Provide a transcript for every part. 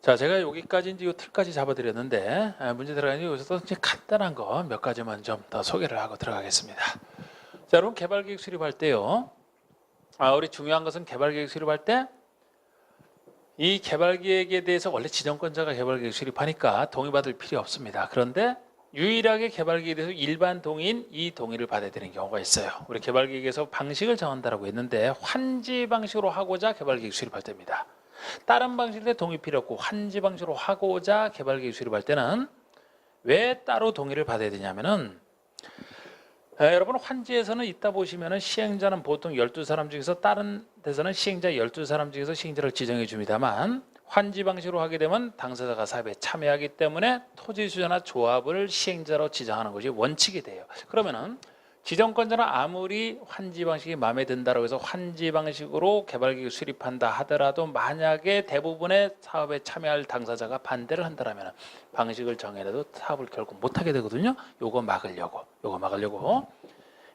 자, 제가 여기까지 이제 이 틀까지 잡아드렸는데 문제 들어가니 여기서 이제 간단한 거 몇 가지만 좀 더 소개를 하고 들어가겠습니다. 자, 여러분 개발계획 수립할 때요. 우리 중요한 것은 개발계획 수립할 때 이 개발계획에 대해서 원래 지정권자가 개발계획 수립하니까 동의받을 필요 없습니다. 그런데 유일하게 개발계획에 대해서 일반 동의인 이 동의를 받아야 되는 경우가 있어요. 우리 개발계획에서 방식을 정한다라고 했는데 환지 방식으로 하고자 개발계획 수립할 때입니다. 다른 방식에 동의 필요 없고 환지 방식으로 하고자 개발계획 수립할 때는 왜 따로 동의를 받아야 되냐면은 여러분 환지에서는 이따 보시면은 시행자는 보통 12사람 중에서 다른 데서는 시행자 12사람 중에서 시행자를 지정해 줍니다만 환지 방식으로 하게 되면 당사자가 사업에 참여하기 때문에 토지수자나 조합을 시행자로 지정하는 것이 원칙이 돼요. 그러면은 지정권자는 아무리 환지 방식이 마음에 든다고 해서 환지 방식으로 개발계획 수립한다 하더라도 만약에 대부분의 사업에 참여할 당사자가 반대를 한다면 방식을 정해놔도 사업을 결국 못하게 되거든요. 요거 막으려고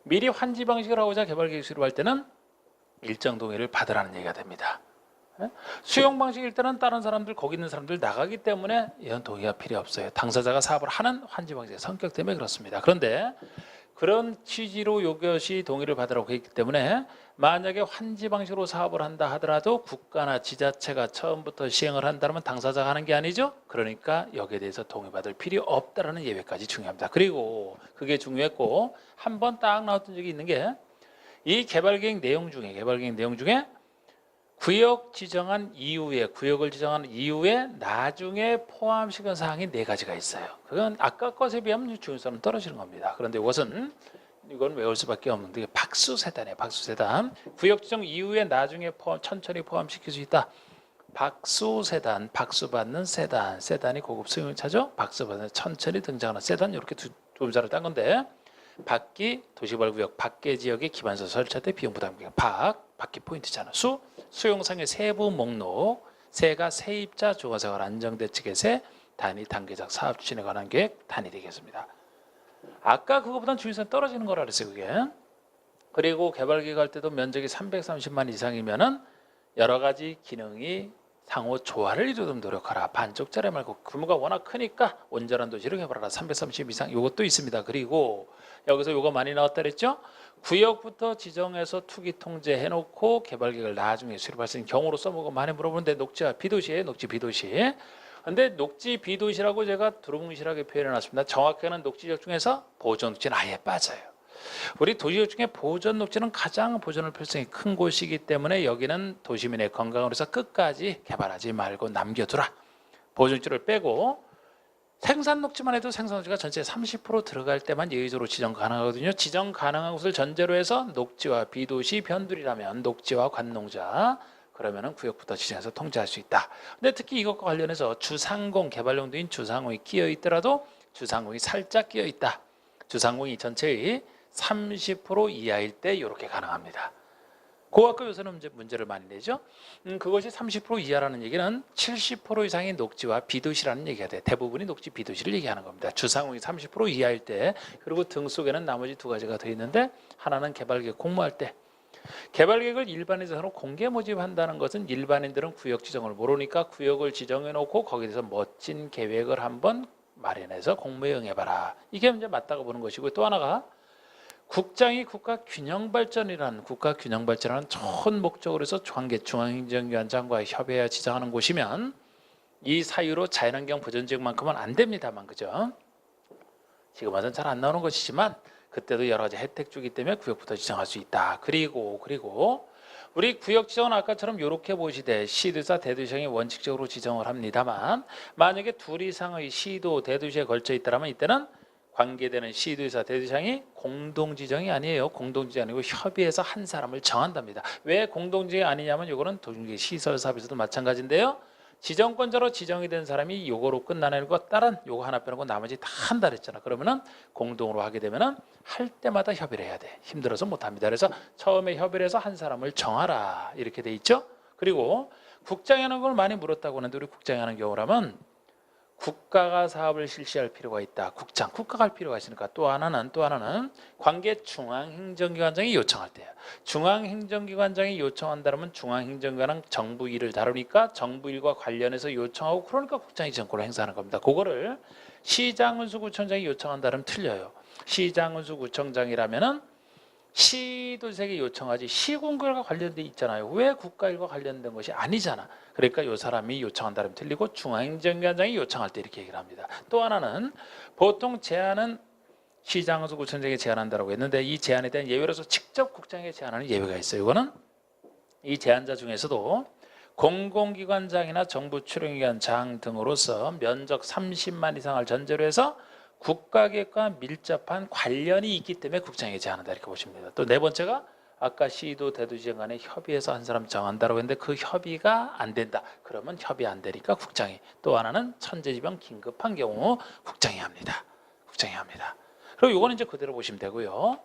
미리 환지 방식을 하고자 개발계획 수립할 때는 일정 동의를 받으라는 얘기가 됩니다. 수용 방식일 때는 다른 사람들 거기 있는 사람들 나가기 때문에 이런 동의가 필요 없어요. 당사자가 사업을 하는 환지 방식의 성격 때문에 그렇습니다. 그런데 그런 취지로 이것이 동의를 받으라고 했기 때문에 만약에 환지 방식으로 사업을 한다 하더라도 국가나 지자체가 처음부터 시행을 한다면 당사자가 하는 게 아니죠. 그러니까 여기에 대해서 동의받을 필요 없다는 예외까지 중요합니다. 그리고 그게 중요했고 한 번 딱 나왔던 적이 있는 게 이 개발계획 내용 중에 구역을 지정한 이후에 나중에 포함시킨 사항이 4가지가 있어요. 그건 아까 것에 비하면 중요성은 떨어지는 겁니다. 그런데 이건 외울 수밖에 없는데 이게 박수세단이에요. 박수세단. 구역 지정 이후에 나중에 천천히 포함시킬 수 있다. 박수세단, 박수받는 세단. 세단이 고급 승용차죠. 박수받는 천천히 등장하는 세단. 이렇게 두 문자를 딴 건데 밖이 도시개발구역 밖의 지역의 기반서 설치 때 비용 부담 밖이 포인트잖아. 수용상의 세부 목록, 세가 세입자 조가생활 안정대책의 세, 단위 단계적 사업 추진에 관한 계획, 단위 되겠습니다. 아까 그거보다는 중요성이 떨어지는 거라 그랬어요, 그게. 그리고 개발계획 할 때도 면적이 330만 이상이면은 여러 가지 기능이 상호 조화를 이루도록 노력하라. 반쪽짜리 말고 규모가 워낙 크니까 온전한 도시를 개발하라. 330 이상 이것도 있습니다. 그리고 여기서 이거 많이 나왔다 그랬죠? 구역부터 지정해서 투기 통제해놓고 개발계획을 나중에 수립할 수 있는 경우로 써보고 많이 물어보는데 녹지와 비도시에 녹지 비도시. 근데 녹지 비도시라고 제가 두루뭉실하게 표현해놨습니다. 정확하게는 녹지지역 중에서 보존 녹지는 아예 빠져요. 우리 도시지역 중에 보존 녹지는 가장 보존 필요성이 큰 곳이기 때문에 여기는 도시민의 건강을 위해서 끝까지 개발하지 말고 남겨두라. 보존 녹지를 빼고 생산 녹지만 해도 생산 녹지가 전체 30% 들어갈 때만 예외적으로 지정 가능하거든요. 지정 가능한 곳을 전제로 해서 녹지와 비도시 변두리라면 녹지와 관농자 그러면은 구역부터 지정해서 통제할 수 있다. 근데 특히 이것과 관련해서 주상공 개발용도인 주상공이 끼어 있더라도 주상공이 살짝 끼어 있다. 주상공이 전체의 30% 이하일 때 이렇게 가능합니다. 그 아까 요새는 문제를 많이 내죠. 그것이 30% 이하라는 얘기는 70% 이상의 녹지와 비도시라는 얘기가 돼. 대부분이 녹지 비도시를 얘기하는 겁니다. 주상공이 30% 이하일 때 그리고 등 속에는 나머지 2가지가 더 있는데 하나는 개발계획 공모할 때 개발계획을 일반인으로 공개 모집한다는 것은 일반인들은 구역 지정을 모르니까 구역을 지정해 놓고 거기에 대해서 멋진 계획을 한번 마련해서 공모에 응해봐라. 이게 이제 맞다고 보는 것이고 또 하나가 국장이 국가균형발전이라는 좋은 목적으로 해서 중앙행정위원장과 협의해야 지정하는 곳이면 이 사유로 자연환경 보전지역만큼은 안 됩니다만 그죠? 지금 와서는 잘 안 나오는 것이지만 그때도 여러 가지 혜택 주기 때문에 구역부터 지정할 수 있다. 그리고 우리 구역 지정은 아까처럼 이렇게 보시되 시도사 대도시장이 원칙적으로 지정을 합니다만 만약에 2 이상의 시도 대도시에 걸쳐 있다면 이때는 관계되는 시도의사 대도시장이 공동지정이 아니에요. 공동지정이 아니고 협의해서 한 사람을 정한답니다. 왜 공동지정이 아니냐면 이거는 도중계 시설사업에서도 마찬가지인데요. 지정권자로 지정이 된 사람이 요거로 끝나는 것 다른 요거 하나 빼놓고 나머지 다 한다 그랬잖아. 그러면은 공동으로 하게 되면은 할 때마다 협의를 해야 돼. 힘들어서 못합니다. 그래서 처음에 협의를 해서 한 사람을 정하라 이렇게 돼 있죠. 그리고 국장이 하는 걸 많이 물었다고 하는데 우리 국장이 하는 경우라면 국가가 사업을 실시할 필요가 있다. 국가가 할 필요가 있으니까. 또 하나는 관계 중앙행정기관장이 요청할 때예요. 중앙행정기관장이 요청한다면 중앙행정기관은 정부 일을 다루니까 정부 일과 관련해서 요청하고, 그러니까 국장이 지정권을 행사하는 겁니다. 그거를 시장군수구청장이 요청한다면 틀려요. 시장군수구청장이라면은 시도지사에게 요청하지 시군과 관련돼 있잖아요. 왜 국가일과 관련된 것이 아니잖아. 그러니까 이 사람이 요청한다면 틀리고 중앙행정기관장이 요청할 때 이렇게 얘기를 합니다. 또 하나는 보통 제안은 시장에서 구청장에게 제안한다고 했는데 이 제안에 대한 예외로서 직접 국장에게 제안하는 예외가 있어요. 이거는 이 제안자 중에서도 공공기관장이나 정부 출연기관장 등으로서 면적 30만 이상을 전제로 해서 국가기획과 밀접한 관련이 있기 때문에 국장에게 제안한다, 이렇게 보시면 됩니다. 또 네 번째가 아까 시도 대도시장 간에 협의해서 한 사람 정한다고 했는데 그 협의가 안 된다. 그러면 협의 안 되니까 국장이. 또 하나는 천재지변 긴급한 경우 국장이 합니다. 국장이 합니다. 그리고 이거는 이제 그대로 보시면 되고요.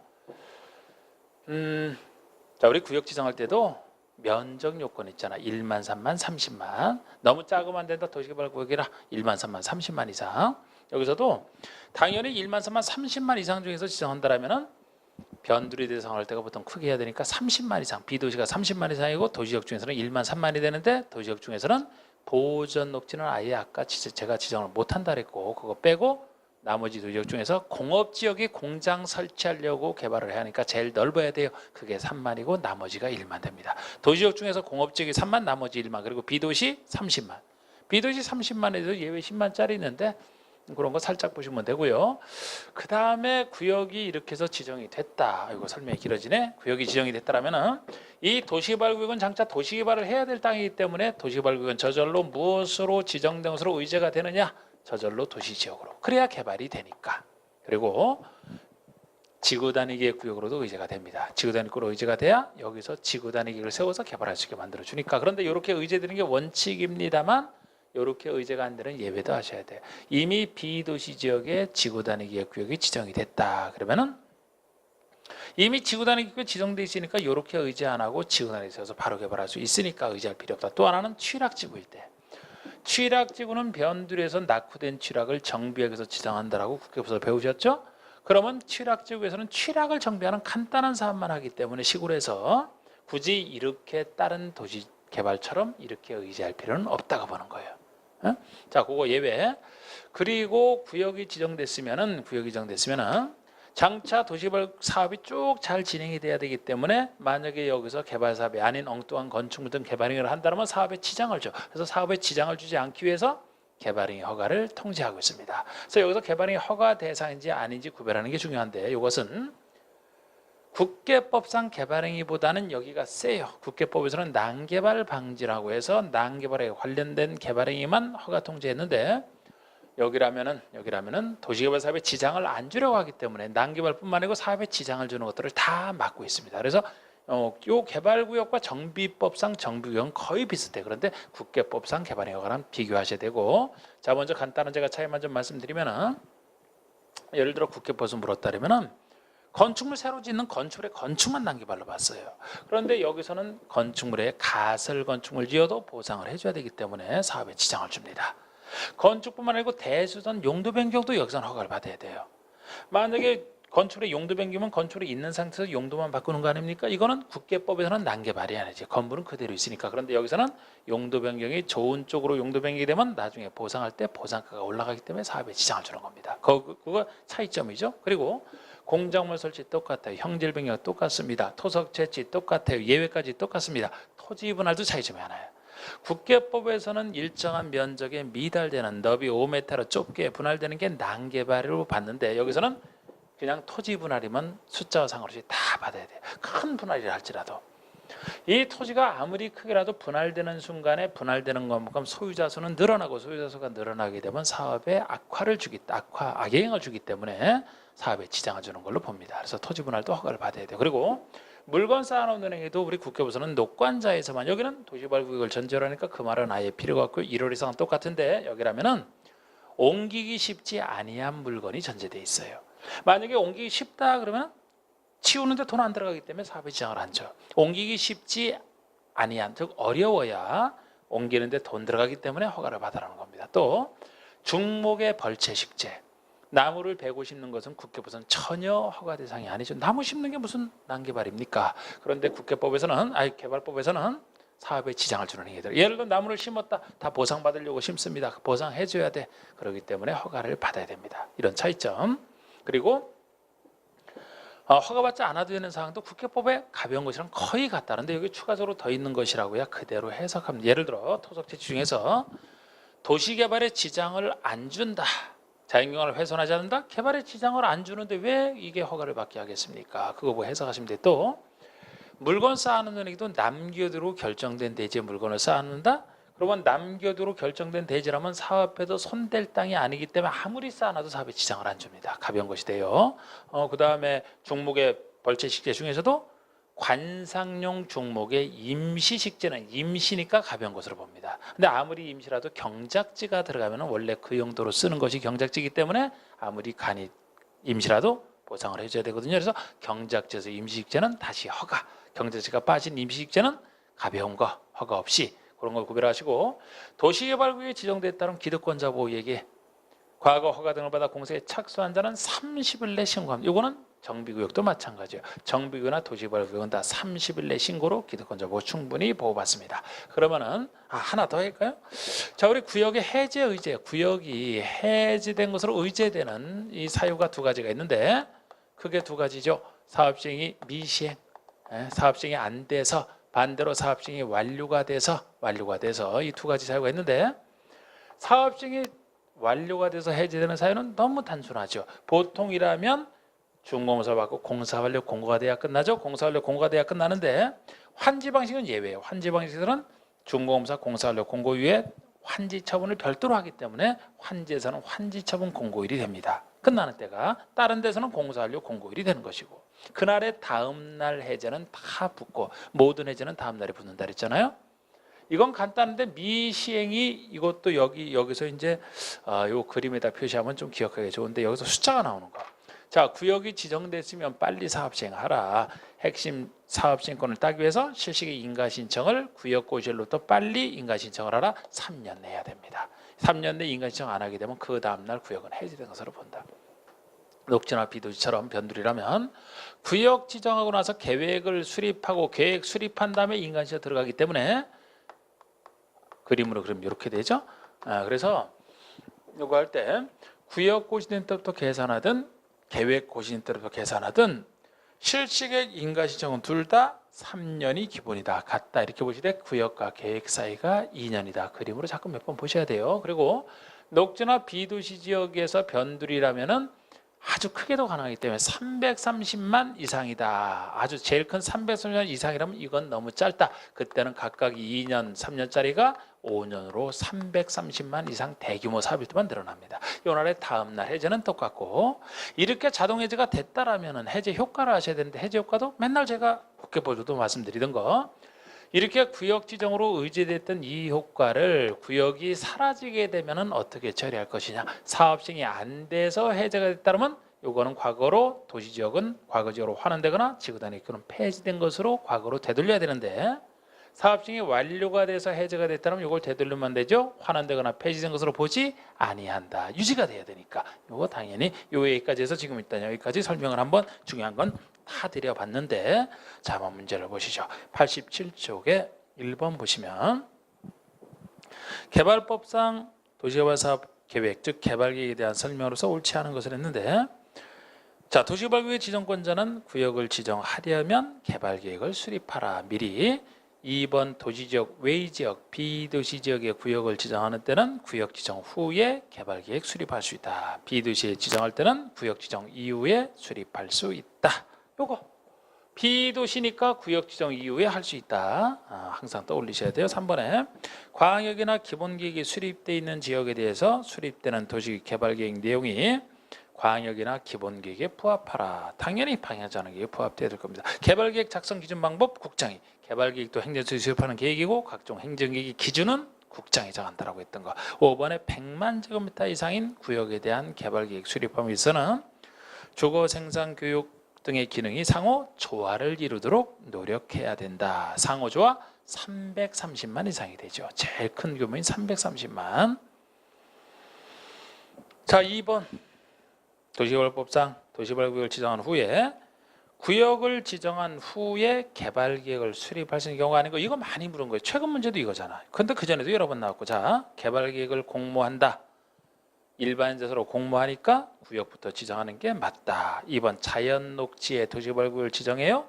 자, 우리 구역 지정할 때도 면적 요건 있잖아. 1만, 3만, 30만. 너무 작으면 안 된다. 도시개발구역이라 1만, 3만, 30만 이상. 여기서도 당연히 1만, 3만, 30만 이상 중에서 지정한다라면은 변두리 대상할 때가 보통 크게 해야 되니까 30만 이상, 비도시가 30만 이상이고 도시역 중에서는 1만 3만이 되는데 도시역 중에서는 보전 녹지는 아예 아까 제가 지정을 못한다 그랬고 그거 빼고 나머지 도시역 중에서 공업지역에 공장 설치하려고 개발을 해야 하니까 제일 넓어야 돼요. 그게 3만이고 나머지가 1만 됩니다. 도시역 중에서 공업지역이 3만, 나머지 1만, 그리고 비도시 30만. 비도시 30만에도 예외 10만짜리 있는데 그런 거 살짝 보시면 되고요. 그 다음에 구역이 이렇게 해서 지정이 됐다. 이거 설명이 길어지네. 구역이 지정이 됐다라면은 이 도시개발구역은 장차 도시개발을 해야 될 땅이기 때문에 도시개발구역은 저절로 무엇으로 지정된 것으로 의제가 되느냐? 저절로 도시지역으로. 그래야 개발이 되니까. 그리고 지구단위계획 구역으로도 의제가 됩니다. 지구단위구로 의제가 돼야 여기서 지구단위계획을 세워서 개발할 수 있게 만들어 주니까. 그런데 이렇게 의제되는 게 원칙입니다만 이렇게 의제가 안 되는 예외도 하셔야 돼요. 이미 비도시 지역에 지구단위계획구역이 지정이 됐다. 그러면은 이미 지구단위계획이 지정돼 있으니까 이렇게 의제 안 하고 지구단위에 세워서 바로 개발할 수 있으니까 의제할 필요 없다. 또 하나는 취락지구일 때. 취락지구는 변두리에서 낙후된 취락을 정비역에서 지정한다라고 국회에서 배우셨죠? 그러면 취락지구에서는 취락을 정비하는 간단한 사업만 하기 때문에 시골에서 굳이 이렇게 다른 도시 개발처럼 이렇게 의지할 필요는 없다고 보는 거예요. 자, 그거 예외. 그리고 구역이 지정됐으면은 장차 도시개발 사업이 쭉 잘 진행이 돼야 되기 때문에 만약에 여기서 개발 사업이 아닌 엉뚱한 건축물 등 개발행위를 한다면 사업에 지장을 줘. 그래서 사업에 지장을 주지 않기 위해서 개발행위 허가를 통지하고 있습니다. 그래서 여기서 개발행위 허가 대상인지 아닌지 구별하는 게 중요한데 이것은 국계법상 개발행위보다는 여기가 세요. 국계법에서는 난개발 방지라고 해서 난개발에 관련된 개발행위만 허가 통지했는데 여기라면은 도시개발 사업에 지장을 안 주려고 하기 때문에 난개발뿐만 아니고 사업에 지장을 주는 것들을 다 막고 있습니다. 그래서 요 개발구역과 정비법상 정비구역은 거의 비슷해. 그런데 국계법상 개발행위와는 비교하셔야 되고, 자, 먼저 간단한 제가 차이만 좀 말씀드리면은 예를 들어 국계법에서 물었다면은 건축물 새로 짓는 건축물의 건축만 난개발로 봤어요. 그런데 여기서는 건축물에 가설 건축물 지어도 보상을 해줘야 되기 때문에 사업에 지장을 줍니다. 건축뿐만 아니고 대수선 용도 변경도 여기서는 허가를 받아야 돼요. 만약에 건축의 용도 변경은 건축이 있는 상태에서 용도만 바꾸는 거 아닙니까? 이거는 국계법에서는 난개발이 아니지. 건물은 그대로 있으니까. 그런데 여기서는 용도 변경이 좋은 쪽으로 용도 변경이 되면 나중에 보상할 때 보상가가 올라가기 때문에 사업에 지장을 주는 겁니다. 그거 차이점이죠. 그리고 공작물 설치 똑같아요. 형질 변경 똑같습니다. 토석 채취 똑같아요. 예외까지 똑같습니다. 토지 분할도 차이점이 하나요. 국계법에서는 일정한 면적에 미달되는 너비 5m로 좁게 분할되는 게 난개발로 봤는데 여기서는 그냥 토지 분할이면 숫자와 상관없이 다 받아야 돼요. 큰 분할이라 할지라도. 이 토지가 아무리 크게라도 분할되는 순간에 분할되는 것만큼 소유자 수는 늘어나고 소유자 수가 늘어나게 되면 사업에 악영향을 주기 때문에 사업에 지장을 주는 걸로 봅니다. 그래서 토지 분할도 허가를 받아야 돼요. 그리고 물건 쌓아놓는 행위도 우리 국회에서는 녹관자에서만, 여기는 도시개발구역을 전제로 하니까 그 말은 아예 필요가 없고 1월 이상은 똑같은데 여기라면은 옮기기 쉽지 아니한 물건이 전제돼 있어요. 만약에 옮기기 쉽다 그러면 치우는데 돈 안 들어가기 때문에 사업에 지장을 안 줘. 옮기기 쉽지 아니한, 즉 어려워야 옮기는데 돈 들어가기 때문에 허가를 받으라는 겁니다. 또 중목의 벌채식재. 나무를 베고 심는 것은 국계법에서는 전혀 허가 대상이 아니죠. 나무 심는 게 무슨 난개발입니까? 그런데 국계법에서는, 개발법에서는 사업에 지장을 주는 행위들. 예를 들어 나무를 심었다. 다 보상받으려고 심습니다. 보상해줘야 돼. 그렇기 때문에 허가를 받아야 됩니다. 이런 차이점. 그리고 허가받지 않아도 되는 사항도 국계법에 가벼운 것이랑 거의 같다는데 여기 추가적으로 더 있는 것이라고야 그대로 해석합니다. 예를 들어 토속채취 중에서 도시개발에 지장을 안 준다. 자연경관을 훼손하지 않는다. 개발에 지장을 안 주는데 왜 이게 허가를 받게 하겠습니까? 그거 뭐 해석하시면 돼. 또 물건 쌓아놓는 얘기도 남겨두로 결정된 대지에 물건을 쌓아놓는다. 그러면 남겨두로 결정된 대지라면 사업에도 손댈 땅이 아니기 때문에 아무리 쌓아놔도 사업에 지장을 안 줍니다. 가벼운 것이 돼요. 그 다음에 중목의 벌채식재 중에서도 관상용 중목의 임시식재는 임시니까 가벼운 것으로 봅니다. 근데 아무리 임시라도 경작지가 들어가면 원래 그 용도로 쓰는 것이 경작지이기 때문에 아무리 간이 임시라도 보상을 해줘야 되거든요. 그래서 경작지에서 임시식재는 다시 허가, 경작지가 빠진 임시식재는 가벼운 거 허가 없이 그런 걸 구별하시고, 도시개발구역에 지정됐다는 기득권자 보호에게 과거 허가 등을 받아 공사에 착수한 자는 30일 내 신고합니다. 이거는 정비구역도 마찬가지예요. 정비구역이나 도시개발구역은 다 30일 내 신고로 기득권자 보호 충분히 보호받습니다. 그러면은 하나 더 할까요? 자, 우리 구역의 해제 의제, 구역이 해제된 것으로 의제되는 이 사유가 두 가지가 있는데 그게 두 가지죠. 사업시행이 미시행, 사업시행이 안 돼서 반대로 사업시행이 완료가 돼서 이 두 가지 사유가 있는데, 사업시행이 완료가 돼서 해제되는 사유는 너무 단순하죠. 보통이라면 준공사 받고 공사 완료 공고가 돼야 끝나죠. 공사 완료 공고가 돼야 끝나는데 환지 방식은 예외예요. 환지 방식들은 준공사 공사 완료 공고 이후에 환지 처분을 별도로 하기 때문에 환지에서는 환지 처분 공고일이 됩니다. 끝나는 때가. 다른 데서는 공사 완료 공고일이 되는 것이고, 그날의 다음 날 해제는 다 붙고 모든 해제는 다음 날에 붙는다 그랬잖아요. 이건 간단한데 미시행이 이것도 여기서 이제 요 그림에다 표시하면 좀 기억하기 좋은데 여기서 숫자가 나오는 거. 자, 구역이 지정됐으면 빨리 사업 시행하라. 핵심 사업 시행권을 따기 위해서 실시기 인가 신청을 구역고시로부터 빨리 인가 신청을 하라. 3년 내야 됩니다. 3년 내 인가 신청 안 하게 되면 그 다음 날 구역은 해제된 것으로 본다. 녹지나 비도시처럼 변두리라면 구역 지정하고 나서 계획을 수립하고 계획 수립한 다음에 인가 신청 들어가기 때문에 그림으로 그럼 이렇게 되죠. 그래서 이거 할 때 구역 고시된 때부터 계산하든 계획 고시된 때부터 계산하든 실시계획 인가 신청은 둘 다 3년이 기본이다. 같다. 이렇게 보시되 구역과 계획 사이가 2년이다. 그림으로 자꾸 몇 번 보셔야 돼요. 그리고 녹지나 비도시 지역에서 변두리라면은 아주 크게도 가능하기 때문에 330만 이상이다. 아주 제일 큰 330만 이상이라면 이건 너무 짧다. 그때는 각각 2년, 3년짜리가 5년으로 330만 이상 대규모 사업일 때만 늘어납니다. 요날의 다음 날 해제는 똑같고, 이렇게 자동 해제가 됐다라면은 해제 효과를 하셔야 되는데, 해제 효과도 맨날 제가 국회보조도 말씀드리던 거, 이렇게 구역 지정으로 의제됐던 이 효과를 구역이 사라지게 되면은 어떻게 처리할 것이냐. 사업 시행이 안 돼서 해제가 됐다면 요거는 과거로, 도시지역은 과거지역으로 환원되거나 지구단위 그런 폐지된 것으로 과거로 되돌려야 되는데, 사업 시행이 완료가 돼서 해제가 됐다면 이걸 되돌리면 되죠. 환원되거나 폐지된 것으로 보지 아니한다. 유지가 돼야 되니까 요거 당연히 요 얘기까지 해서 지금 일단 여기까지 설명을 한번, 중요한 건 다 드려봤는데, 자, 한번 문제를 보시죠. 87쪽에 1번 보시면 개발법상 도시개발사업계획, 즉 개발계획에 대한 설명으로서 옳지 않은 것을 했는데, 자, 도시개발구역 지정권자는 구역을 지정하려면 개발계획을 수립하라. 미리. 2번 도시지역 외지역 비도시지역의 구역을 지정하는 때는 구역 지정 후에 개발계획 수립할 수 있다. 비도시에 지정할 때는 구역 지정 이후에 수립할 수 있다. 요거 비도시니까 구역 지정 이후에 할 수 있다. 항상 떠올리셔야 돼요. 3번에 광역이나 기본계획이 수립되어 있는 지역에 대해서 수립되는 도시개발계획 내용이 광역이나 기본계획에 부합하라. 당연히 방향자능계획에 부합되어야 될 겁니다. 개발계획 작성 기준 방법 국장이, 개발계획도 행정처에 수립하는 계획이고 각종 행정계획의 기준은 국장이 정한다라고 했던 거. 5번에 100만 제곱미터 이상인 구역에 대한 개발계획 수립함에 있어서는 주거, 생산, 교육 등의 기능이 상호 조화를 이루도록 노력해야 된다. 상호 조화 330만 이상이 되죠. 제일 큰 규모인 330만. 자, 2번 도시개발법상 도시개발구역을 지정한 후에 구역을 지정한 후에 개발계획을 수립할 수 있는 경우가 아닌 거, 이거 많이 물은 거예요. 최근 문제도 이거잖아. 근데 그전에도 여러 번 나왔고, 자, 개발계획을 공모한다. 일반인재서로 공모하니까 구역부터 지정하는 게 맞다. 2번 자연 녹지의 도시개발구역을 지정해요.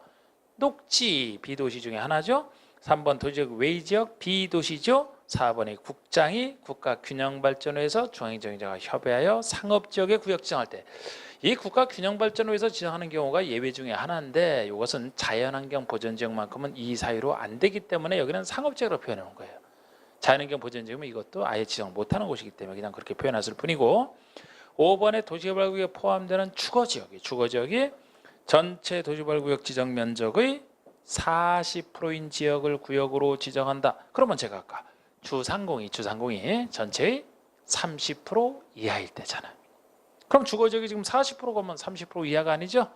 녹지 비도시 중에 하나죠. 3번 도시적 외지역 비도시죠. 4번이 국장이 국가균형발전위에서 중앙행정위원회가 협의하여 상업지역의 구역 지정할 때, 이 국가균형발전위에서 지정하는 경우가 예외 중에 하나인데, 이것은 자연환경 보전지역만큼은 이 사유로 안 되기 때문에 여기는 상업지역으로 표현해 놓은 거예요. 자연환경 보전지역은 이것도 아예 지정을 못하는 곳이기 때문에 그냥 그렇게 표현했을 뿐이고, 5번에 도시개발구역에 포함되는 주거지역이 전체 도시개발구역 지정 면적의 40%인 지역을 구역으로 지정한다. 그러면 제가 아까 주상공이 전체의 30% 이하일 때잖아요. 그럼 주거지역이 지금 40%면 30% 이하가 아니죠?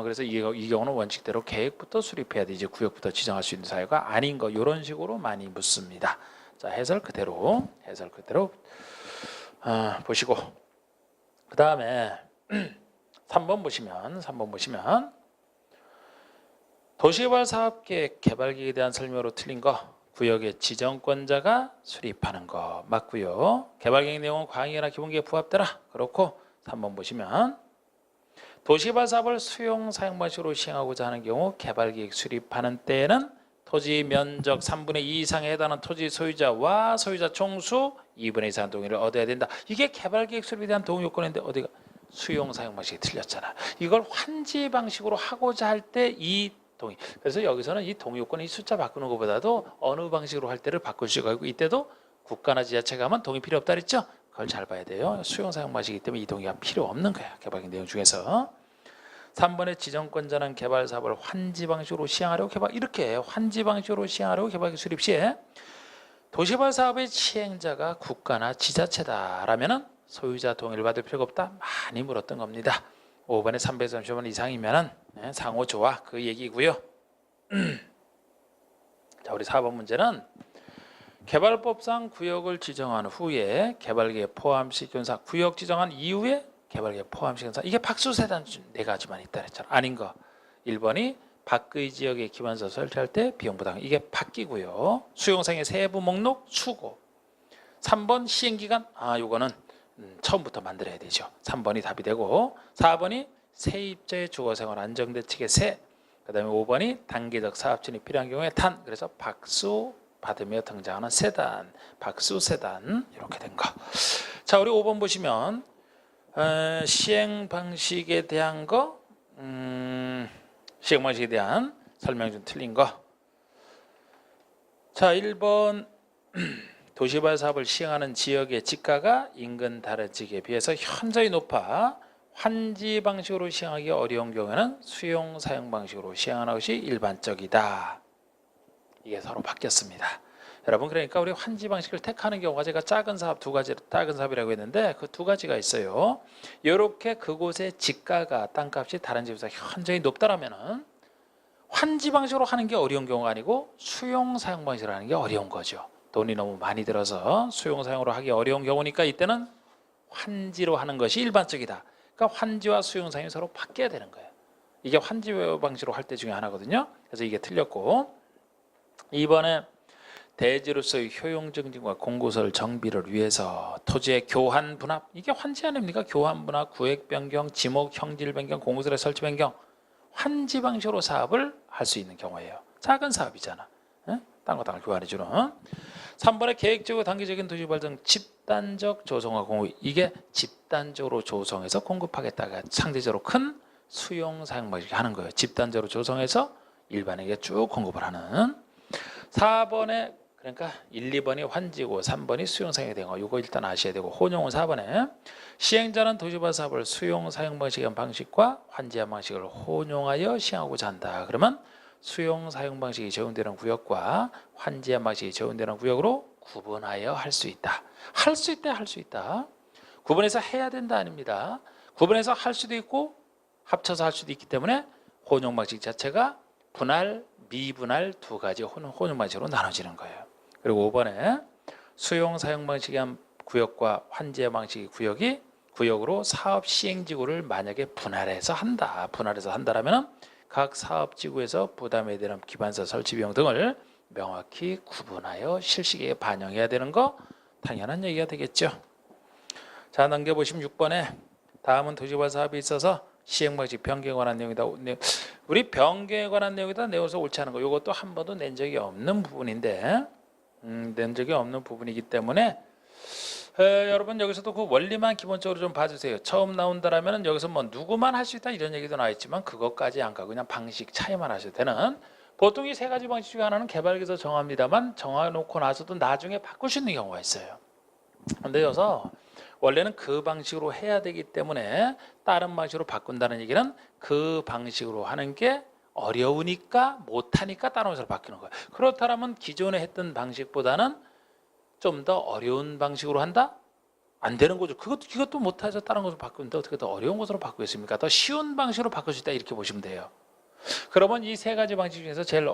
그래서 이 경우는 원칙대로 계획부터 수립해야 되지 구역부터 지정할 수 있는 사유가 아닌 거, 이런 식으로 많이 묻습니다. 자, 해설 그대로 보시고, 그 다음에 3번 보시면 도시개발 사업계획 개발계획에 대한 설명으로 틀린 거, 구역의 지정권자가 수립하는 거 맞고요. 개발계획 내용은 광역이나 기본계획에 부합되라. 그렇고, 3번 보시면 도시개발 사업을 수용 사용 방식으로 시행하고자 하는 경우 개발계획 수립하는 때에는 토지 면적 3분의 2 이상에 해당하는 토지 소유자와 소유자 총수 2분의 2 이상 동의를 얻어야 된다. 이게 개발계획 수립에 대한 동의 요건인데 어디가 수용 사용 방식이 틀렸잖아. 이걸 환지 방식으로 하고자 할 때 이 동의. 그래서 여기서는 이 동의 요건이 숫자 바꾸는 것보다도 어느 방식으로 할 때를 바꿀 수가 있고, 이때도 국가나 지자체가 하면 동의 필요 없다 그랬죠? 그걸 잘 봐야 돼요. 수용 사용 방식이기 때문에 이 동의가 필요 없는 거야. 개발계획 내용 중에서. 3번에 지정권자는 개발 사업을 환지 방식으로 시행하려고 이렇게 환지 방식으로 시행하려고 개발계획 수립 시에 도시개발 사업의 시행자가 국가나 지자체다라면은 소유자 동의를 받을 필요가 없다. 많이 물었던 겁니다. 5번에 330원 이상이면은 상호 조화 그 얘기고요. 자, 우리 4번 문제는 개발법상 구역을 지정한 후에 개발계획 포함시킨 사, 구역 지정한 이후에 개발계획 포함시킨 사, 이게 박수세단 4가지만 있다 그랬잖아. 아닌 거. 1번이 밖의 지역에 기반서 설치할 때 비용 부담, 이게 바뀌고요. 수용상의 세부 목록 수고. 3번 시행기간, 요거는 처음부터 만들어야 되죠. 3번이 답이 되고, 4번이 세입자의 주거생활 안정대책의 세, 그 다음에 5번이 단계적 사업진이 필요한 경우에 탄, 그래서 박수 받으며 등장하는 세단, 박수세단, 이렇게 된 거. 자, 우리 5번 보시면 시행 방식에 대한 거, 시행 방식에 대한 설명 좀 틀린 거. 자, 1번 도시개발 사업을 시행하는 지역의 지가가 인근 다른 지역에 비해서 현저히 높아 환지 방식으로 시행하기 어려운 경우에는 수용 사용 방식으로 시행하는 것이 일반적이다. 이게 서로 바뀌었습니다. 여러분, 그러니까 우리 환지 방식을 택하는 경우가, 제가 작은 사업 두 가지, 작은 사업이라고 했는데 그 두 가지가 있어요. 이렇게 그곳의 지가가, 땅값이 다른 집에서 현저히 높다라면은 환지 방식으로 하는 게 어려운 경우가 아니고 수용 사용 방식으로 하는 게 어려운 거죠. 돈이 너무 많이 들어서 수용 사용으로 하기 어려운 경우니까 이때는 환지로 하는 것이 일반적이다. 그러니까 환지와 수용 사용이 서로 바뀌어야 되는 거예요. 이게 환지 방식으로 할 때 중에 하나거든요. 그래서 이게 틀렸고, 2번에 대지로서의 효용 증진과 공고설 정비를 위해서 토지의 교환 분합, 이게 환지 아닙니까? 교환 분합, 구획 변경, 지목 형질 변경, 공고설의 설치 변경, 환지 방식으로 사업을 할 수 있는 경우예요. 작은 사업이잖아. 땅과 땅을 교환해 주는. 3번에 계획적이고 단기적인 도시 발전 집단적 조성과 공급, 이게 집단적으로 조성해서 공급하겠다가 상대적으로 큰 수용 사용 방식을 하는 거예요. 집단적으로 조성해서 일반에게 쭉 공급을 하는. 4번에 그러니까 1, 2번이 환지고 3번이 수용 사용이 되는 거, 이거 일단 아셔야 되고, 혼용은 4번에 시행자는 도시개발 사업을 수용 사용 방식의 방식과 환지한 방식을 혼용하여 시행하고자 한다. 그러면 수용 사용 방식이 적용되는 구역과 환지한 방식이 적용되는 구역으로 구분하여 할 수 있다. 할 수 있다, 할 수 있다. 구분해서 해야 된다 아닙니다. 구분해서 할 수도 있고 합쳐서 할 수도 있기 때문에 혼용 방식 자체가 분할, 미분할 두 가지 혼용 방식으로 나눠지는 거예요. 그리고 5번에 수용 사용 방식의 구역과 환지의 방식의 구역으로 사업 시행지구를 만약에 분할해서 한다라면 각 사업지구에서 부담해야 되는 기반서 설치 비용 등을 명확히 구분하여 실시기에 반영해야 되는 거 당연한 얘기가 되겠죠. 자, 넘겨보시면 6번에 다음은 도시개발 사업이 있어서 시행방식 변경에 관한 내용이다. 우리 변경에 관한 내용이다 내어서 옳지 않은 거 이것도 한 번도 낸 적이 없는 부분인데 낸 적이 없는 부분이기 때문에 여러분 여기서도 그 원리만 기본적으로 좀 봐주세요. 처음 나온다라면 여기서 뭐 누구만 할 수 있다 이런 얘기도 나와 있지만 그것까지 안 가고 그냥 방식 차이만 하셔도 되는 보통 이 세 가지 방식 중에 하나는 개발계에서 정합니다만 정해놓고 나서도 나중에 바꿀 수 있는 경우가 있어요. 근데 여기서 원래는 그 방식으로 해야 되기 때문에 다른 방식으로 바꾼다는 얘기는 그 방식으로 하는 게 어려우니까 못하니까 다른 방식으로 바뀌는 거예요. 그렇다면 기존에 했던 방식보다는 좀 더 어려운 방식으로 한다? 안 되는 거죠. 그것도 못해서 다른 것으로 바꾸는데 어떻게 더 어려운 것으로 바꾸겠습니까? 더 쉬운 방식으로 바꿀 수 있다 이렇게 보시면 돼요. 그러면 이 세 가지 방식 중에서 제일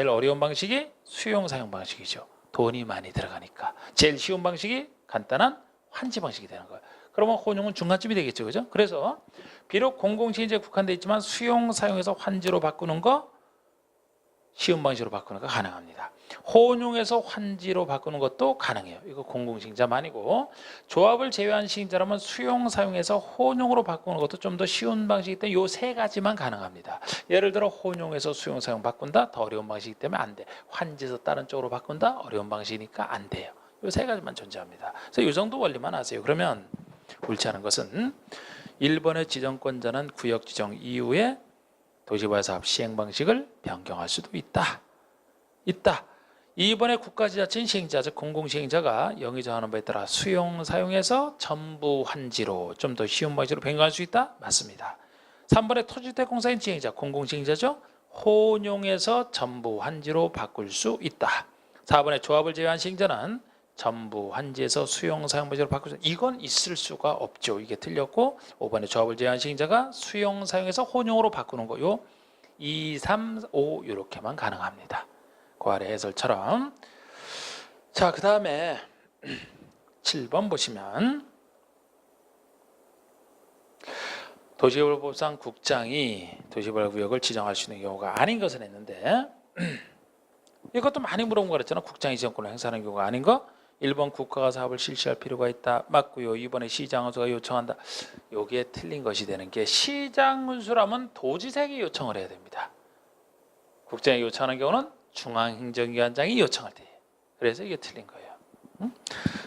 어려운 방식이 수용 사용 방식이죠. 돈이 많이 들어가니까. 제일 쉬운 방식이 간단한 환지 방식이 되는 거예요. 그러면 혼용은 중간쯤이 되겠죠. 그죠? 그래서 비록 공공시행제에 국한되어 있지만 수용 사용에서 환지로 바꾸는 거 쉬운 방식으로 바꾸는 거 가능합니다. 혼용에서 환지로 바꾸는 것도 가능해요. 이거 공공시행자만이고 조합을 제외한 시행자라면 수용 사용에서 혼용으로 바꾸는 것도 좀 더 쉬운 방식이기 때문에 이 세 가지만 가능합니다. 예를 들어 혼용에서 수용 사용 바꾼다 더 어려운 방식이기 때문에 안 돼. 환지에서 다른 쪽으로 바꾼다 어려운 방식이니까 안 돼요. 이 세 가지만 존재합니다. 그래서 이 정도 원리만 아세요. 그러면 옳지 않은 것은 1번의 지정권자는 구역 지정 이후에 도시개발 사업 시행 방식을 변경할 수도 있다. 2번의 국가지자체인 시행자, 즉 공공시행자가 영의 정하는 바에 따라 수용 사용해서 전부 환지로 좀 더 쉬운 방식으로 변경할 수 있다. 맞습니다. 3번의 토지주택공사인 시행자, 공공시행자죠. 혼용해서 전부 환지로 바꿀 수 있다. 4번의 조합을 제외한 시행자는 전부 환지에서 수용 사용 방식으로 바꿀 수 있다. 이건 있을 수가 없죠. 이게 틀렸고 5번의 조합을 제외한 시행자가 수용 사용해서 혼용으로 바꾸는 거 요 2, 3, 5 이렇게만 가능합니다. 그 아래 해설처럼. 자, 그 다음에 7번 보시면 도시개발법상 국장이 도시개발구역을 지정할 수 있는 경우가 아닌 것을 했는데 이것도 많이 물어본 거 그랬잖아. 국장이 지정권을 행사하는 경우가 아닌 거. 1번 국가가 사업을 실시할 필요가 있다. 맞고요. 2번에 시장운수가 요청한다. 여기에 틀린 것이 되는 게 시장운수라면 도지사에게 요청을 해야 됩니다. 국장이 요청하는 경우는 중앙행정기관장이 요청할 때. 그래서 이게 틀린 거예요.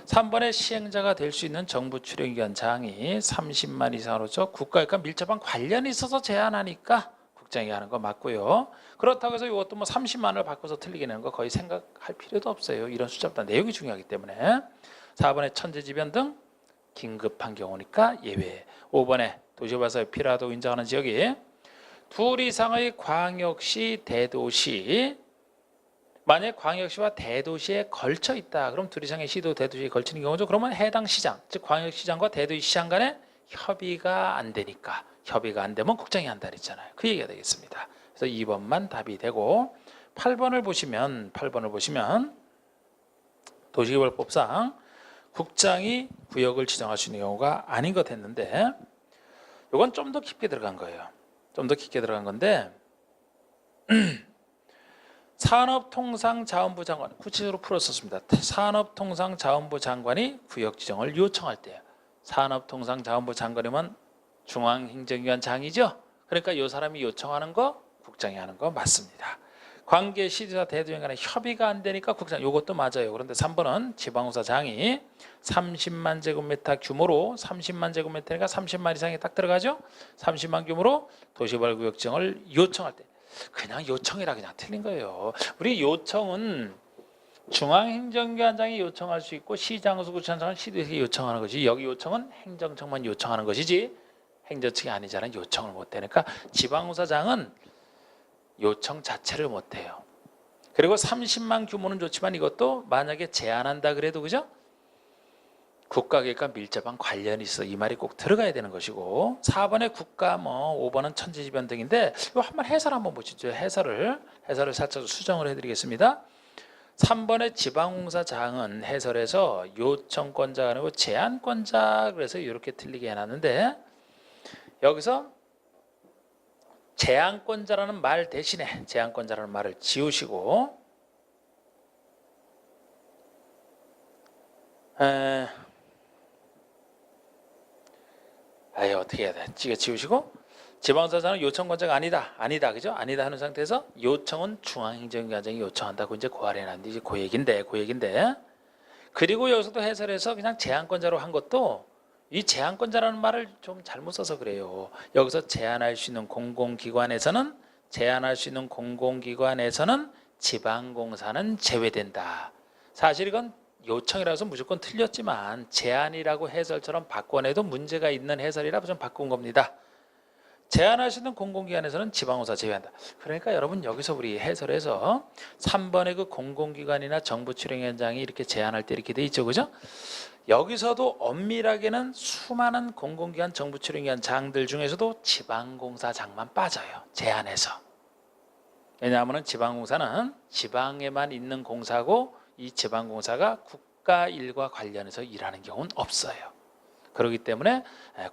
3번에 시행자가 될 수 있는 정부 출연기관장이 30만 이상으로서 국가과 밀접한 관련이 있어서 제한하니까 국장이 하는 거 맞고요. 그렇다고 해서 이것도 뭐 30만을 바꿔서 틀리게 내는 거 거의 생각할 필요도 없어요. 이런 숫자보다 내용이 중요하기 때문에. 4번에 천재지변 등 긴급한 경우니까 예외. 5번에 도시개발사업이 필요하다고 인정하는 지역이 둘 이상의 광역시, 대도시, 만약 광역시와 대도시에 걸쳐 있다. 그럼 둘 이상의 시도 대도시에 걸치는 경우죠. 그러면 해당 시장, 즉 광역시장과 대도시 시장 간에 협의가 안 되니까 협의가 안 되면 국장이 한다 그랬잖아요. 그 얘기가 되겠습니다. 그래서 2번만 답이 되고 8번을 보시면 도시개발법상 국장이 구역을 지정할 수 있는 경우가 아닌 것 했는데 이건 좀 더 깊게 들어간 거예요. 좀 더 깊게 들어간 건데 산업통상자원부 장관 구체적으로 풀었었습니다. 산업통상자원부 장관이 구역 지정을 요청할 때요. 산업통상자원부 장관이면 중앙행정기관장이죠. 그러니까 이 사람이 요청하는 거 국장이 하는 거 맞습니다. 관계 시도자 대도시 간에 협의가 안 되니까 국장 이것도 맞아요. 그런데 3번은 지방공사장이 30만 제곱미터 규모로 30만 제곱미터니까 30만 이상이 딱 들어가죠. 30만 규모로 도시개발구역 지정을 요청할 때 그냥 요청이라 그냥 틀린 거예요. 우리 요청은 중앙행정기관장이 요청할 수 있고 시장수구청장은 시도에서 요청하는 것이 여기 요청은 행정청만 요청하는 것이지 행정청이 아니잖아요. 요청을 못하니까 지방공사장은 요청 자체를 못해요. 그리고 30만 규모는 좋지만 이것도 만약에 제한한다 그래도 그죠? 국가계획과 밀접한 관련이 있어 이 말이 꼭 들어가야 되는 것이고 4번에 국가 5번은 천재지변 등인데 이거 한번 해설 한번 보시죠. 해설을 살짝 수정을 해드리겠습니다. 3번의 지방공사장은 해설에서 요청권자가 아니고 제한권자, 그래서 이렇게 틀리게 해놨는데 여기서 제한권자라는 말 대신에 제한권자라는 말을 지우시고 어떻게 해야 돼? 지우시고 지방공사장은 요청권자가 아니다, 그죠? 아니다 하는 상태에서 요청은 중앙행정기관장이 요청한다고 이제 고발해놨는데 이제 그 얘긴데. 그리고 여기서도 해설에서 그냥 제한권자로 한 것도 이 제한권자라는 말을 좀 잘못 써서 그래요. 여기서 제한할 수 있는 공공기관에서는 지방공사는 제외된다. 사실 이건 요청이라서 무조건 틀렸지만 제한이라고 해설처럼 바꿔내도 문제가 있는 해설이라 좀 바꾼 겁니다. 제한할 수 있는 공공기관에서는 지방공사 제외한다. 그러니까 여러분 여기서 우리 해설에서 3번의 그 공공기관이나 정부 출행위원장이 이렇게 제한할 때 이렇게 돼 있죠, 그죠? 여기서도 엄밀하게는 수많은 공공기관 정부 출행위원장들 중에서도 지방공사장만 빠져요, 제한해서. 왜냐하면 지방공사는 지방에만 있는 공사고 이 지방공사가 국가 일과 관련해서 일하는 경우는 없어요. 그렇기 때문에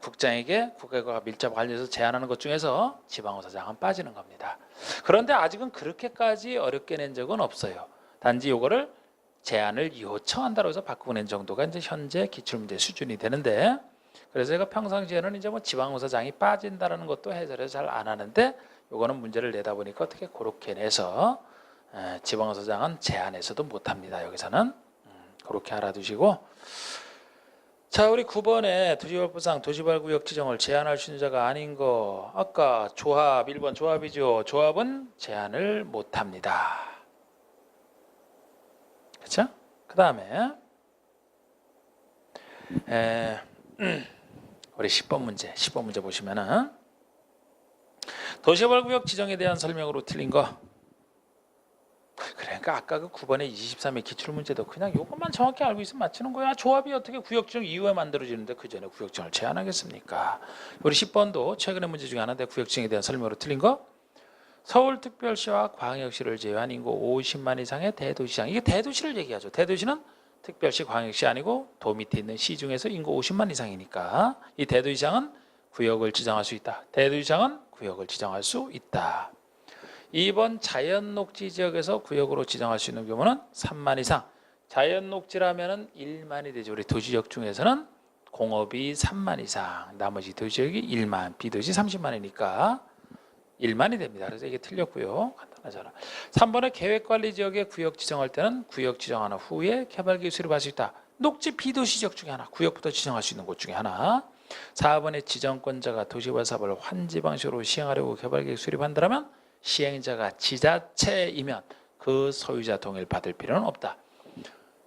국장에게 국가일과 밀접 관련해서 제한하는 것 중에서 지방공사장은 빠지는 겁니다. 그런데 아직은 그렇게까지 어렵게 낸 적은 없어요. 단지 이거를 제한을 요청한다고 해서 바꾸고 낸 정도가 이제 현재 기출문제 수준이 되는데, 그래서 제가 평상시에는 이제 뭐 지방공사장이 빠진다는 것도 해설해서 잘 안 하는데 이거는 문제를 내다 보니까 어떻게 그렇게 내서 지방공사장은 제한해서도 못합니다. 여기서는 그렇게 알아두시고, 자, 우리 9번에 도시발부상 도시발구역 지정을 제한할 수 있는 자가 아닌 거, 아까 조합 1번 조합이죠. 조합은 제한을 못합니다. 그렇죠? 그 다음에 우리 10번 문제 보시면은 도시발구역 지정에 대한 설명으로 틀린 거. 그러니까 아까 그 9번의 23의 기출문제도 그냥 이것만 정확히 알고 있으면 맞추는 거야. 조합이 어떻게 구역지정 이후에 만들어지는데 그 전에 구역지정을 제한하겠습니까? 우리 10번도 최근의 문제 중에 하나인데 구역지정에 대한 설명으로 틀린 거. 서울특별시와 광역시를 제외한 인구 50만 이상의 대도시장. 이게 대도시를 얘기하죠. 대도시는 특별시, 광역시 아니고 도 밑에 있는 시 중에서 인구 50만 이상이니까 이 대도시장은 구역을 지정할 수 있다. 대도시장은 구역을 지정할 수 있다. 2번 자연녹지 지역에서 구역으로 지정할 수 있는 경우는 3만 이상. 자연녹지라면은 1만이 되죠. 우리 도시지역 중에서는 공업이 3만 이상, 나머지 도시지역이 1만, 비도시 30만이니까 1만이 됩니다. 그래서 이게 틀렸고요. 간단하잖아. 3번의 계획관리지역에 구역 지정할 때는 구역 지정한 후에 개발계획 수립할 수 있다. 녹지 비도시 지역 중에 하나, 구역부터 지정할 수 있는 곳 중에 하나. 4번의 지정권자가 도시개발 사업을 환지 방식으로 시행하려고 개발계획 수립한다면 시행자가 지자체이면 그 소유자 동의를 받을 필요는 없다.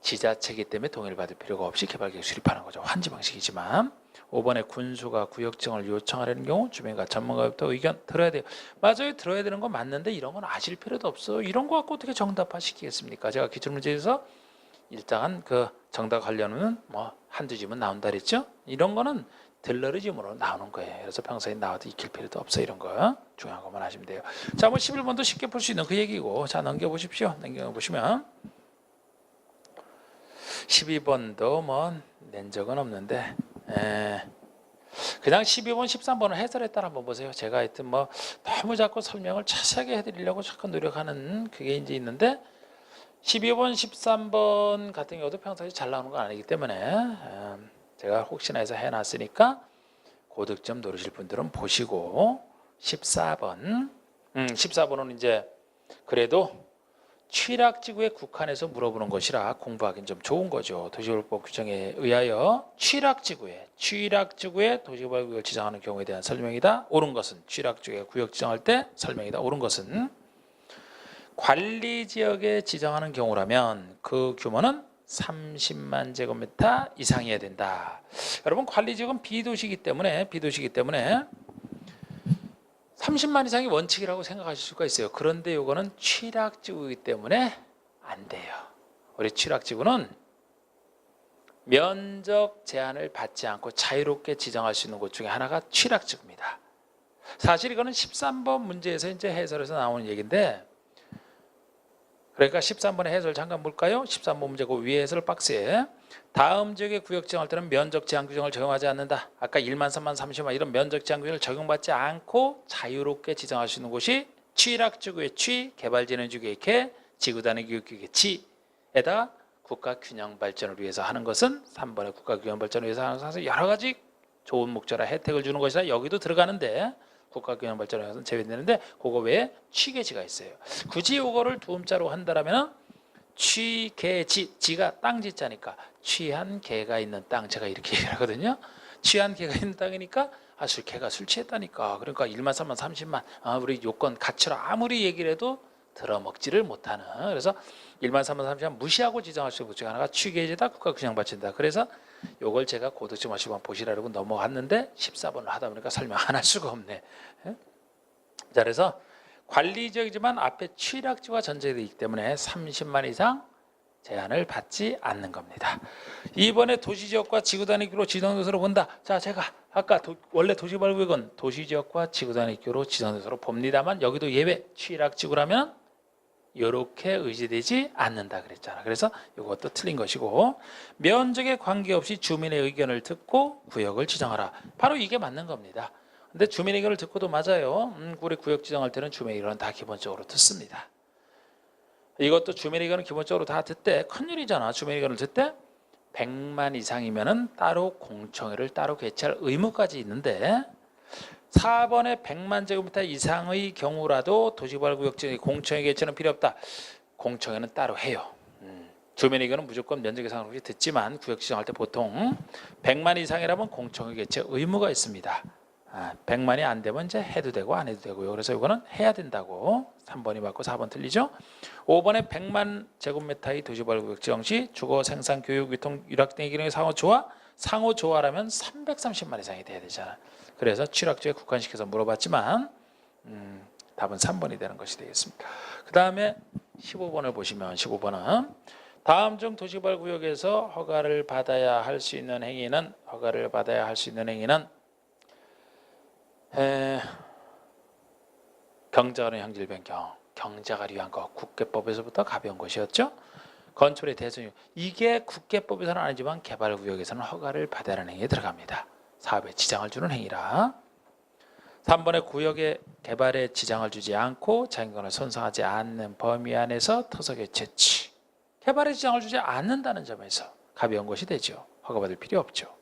지자체이기 때문에 동의를 받을 필요가 없이 개발계획 수립하는 거죠. 환지 방식이지만. 5번에 군수가 구역지정을 요청하려는 경우 주민과 전문가부터 의견 들어야 돼요. 맞아요. 들어야 되는 건 맞는데 이런 건 아실 필요도 없어. 이런 거 갖고 어떻게 정답화 시키겠습니까? 제가 기출문제에서 일정한 그 정답 관련은 뭐 한두 지문 나온다 그랬죠. 이런 거는 들러리즘으로 나오는 거예요. 그래서 평소에 나와도 익힐 필요도 없어. 이런 거 중요한 것만 하시면 돼요. 자, 뭐 11번도 쉽게 풀 수 있는 그 얘기고, 자 넘겨보십시오. 넘겨보시면 12번도 뭐 낸 적은 없는데 그냥 12번, 13번을 해설했다 한번 보세요. 제가 하여튼 뭐 너무 자꾸 설명을 자세하게 해드리려고 자꾸 노력하는 그게 이제 있는데 12번, 13번 같은 경우도 평소에 잘 나오는 건 아니기 때문에 제가 혹시나 해서 해놨으니까 고득점 노리실 분들은 보시고 14번은 이제 그래도 취락지구에 국한해서 물어보는 것이라 공부하기는 좀 좋은 거죠. 도시개발법 규정에 의하여 취락지구에 도시개발구역을 지정하는 경우에 대한 설명이다. 옳은 것은 취락지구에 구역 지정할 때 설명이다. 옳은 것은 관리지역에 지정하는 경우라면 그 규모는 30만 제곱미터 이상이어야 된다. 여러분 관리지역은 비도시이기 때문에 30만 이상이 원칙이라고 생각하실 수가 있어요. 그런데 이거는 취락지구이기 때문에 안 돼요. 우리 취락지구는 면적 제한을 받지 않고 자유롭게 지정할 수 있는 곳 중에 하나가 취락지구입니다. 사실 이거는 13번 문제에서 이제 해설에서 나오는 얘기인데 그러니까 13번의 해설 잠깐 볼까요? 13번 문제 그 위에 해설 박스에 다음 지역의 구역 지정할 때는 면적 제한 규정을 적용하지 않는다. 아까 1만, 3만, 30만 이런 면적 제한 규정을 적용받지 않고 자유롭게 지정할 수 있는 곳이 취락지구의 취, 개발진흥지구의 개, 지구단위 교육기구의 지에다 국가 균형 발전을 위해서 하는 것은 3번의 국가 균형 발전을 위해서 하는 것은 여러 가지 좋은 목적이라 혜택을 주는 것이라 여기도 들어가는데 국가 균형 발전을 위해서는 제외되는데 그거 외에 취계지가 있어요. 굳이 이거를 두음자로 한다라면 취계지, 지가 땅지자니까 취한 개가 있는 땅, 제가 이렇게 얘기하거든요. 취한 개가 있는 땅이니까 개가 술 취했다니까. 그러니까 1만, 3만, 30만 우리 요건 갖추라 아무리 얘기를 해도 들어먹지를 못하는. 그래서 1만, 3만, 30만 무시하고 지정할 수 있는 것 중 하나가 취계지다, 국가 균형 발전이다. 그래서 요걸 제가 고득점 하시고 보시라고 넘어갔는데 14번을 하다 보니까 설명 안 할 수가 없네. 자, 그래서 관리지역이지만 앞에 취락지가 전제되어 있기 때문에 30만 이상 제한을 받지 않는 겁니다. 이번에 도시지역과 지구단위구로 지정된 것으로 본다. 자, 제가 아까 원래 도시개발구역은 도시지역과 지구단위구로 지정된 것으로 봅니다만 여기도 예외 취락지구라면 이렇게 의지되지 않는다 그랬잖아. 그래서 이것도 틀린 것이고 면적에 관계없이 주민의 의견을 듣고 구역을 지정하라. 바로 이게 맞는 겁니다. 근데 주민 의견을 듣고도 맞아요. 우리 구역 지정할 때는 주민 의견은 다 기본적으로 듣습니다. 이것도 주민 의견은 기본적으로 다 듣대. 큰일이잖아. 주민 의견을 듣대 100만 이상이면은 따로 공청회를 따로 개최할 의무까지 있는데 4번에 100만 제곱미터 이상의 경우라도 도시개발구역 지정의 공청회 개최는 필요 없다. 공청회는 따로 해요. 주민 의견은 무조건 면적에 상관없이 듣지만 구역 지정할 때 보통 100만 이상이라면 공청회 개최 의무가 있습니다. 100만이 안 되면 이제 해도 되고 안 해도 되고요. 그래서 이거는 해야 된다고. 3번이 맞고 4번 틀리죠. 5번에 100만 제곱미터의 도시개발구역 지정 시 주거, 생산, 교육, 유통, 유락 등의 기능의 상호조화라면 330만 이상이 돼야 되잖아. 그래서 취락지에 국한시켜서 물어봤지만 답은 3번이 되는 것이 되겠습니다. 그 다음에 15번을 보시면 15번은 다음 중 도시개발구역에서 허가를 받아야 할 수 있는 행위는 경자관의 형질 변경, 경자가 위한 것, 국계법에서부터 가벼운 것이었죠. 건축의 대소유, 이게 국계법에서는 아니지만 개발구역에서는 허가를 받아야 하는 행위에 들어갑니다. 사업에 지장을 주는 행위라. 3번의 구역의 개발에 지장을 주지 않고 자연경관을 손상하지 않는 범위 안에서 토속의 채취, 개발에 지장을 주지 않는다는 점에서 가벼운 것이 되죠. 허가받을 필요 없죠.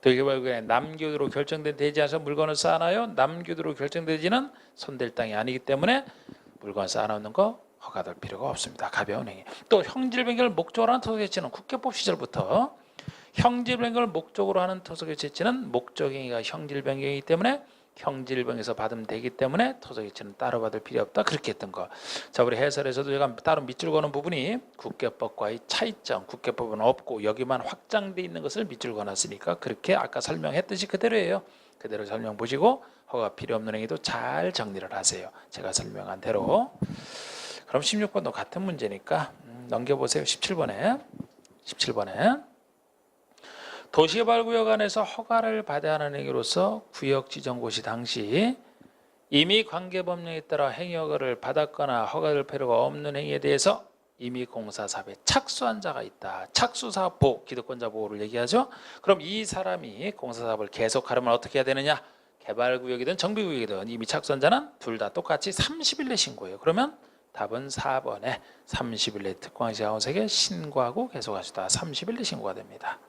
도시개발구역에 남규도로 결정된 대지에서 물건을 쌓아놔요. 남규도로 결정된 대지는 손댈 땅이 아니기 때문에 물건 쌓아놓는 거 허가될 필요가 없습니다. 가벼운 행위. 또 형질 변경을 목적으로 하는 토속개체는 국계법 시절부터 형질 변경을 목적으로 하는 토속개체는 목적행위가 형질 변경이기 때문에 형질 변경에서 받으면 되기 때문에 토속개체는 따로 받을 필요 없다. 그렇게 했던 거. 자, 우리 해설에서도 제가 따로 밑줄 거는 부분이 국계법과의 차이점, 국계법은 없고 여기만 확장돼 있는 것을 밑줄 거놨으니까 그렇게 아까 설명했듯이 그대로예요. 그대로 설명 보시고 허가 필요 없는 행위도 잘 정리를 하세요. 제가 설명한 대로. 그럼 16번도 같은 문제니까 넘겨보세요. 17번에 도시개발구역 안에서 허가를 받아야 하는 행위로서 구역지정고시 당시 이미 관계법령에 따라 행위허가를 받았거나 허가를 필요가 없는 행위에 대해서 이미 공사사업에 착수한 자가 있다. 착수사업 보호, 기득권자 보호를 얘기하죠. 그럼 이 사람이 공사사업을 계속하려면 어떻게 해야 되느냐? 개발구역이든 정비구역이든 이미 착수한 자는 둘 다 똑같이 30일 내 신고해요. 그러면 답은 4번에 30일 내 특광시장원색에 신고하고 계속할 수 있다. 30일 내 신고가 됩니다.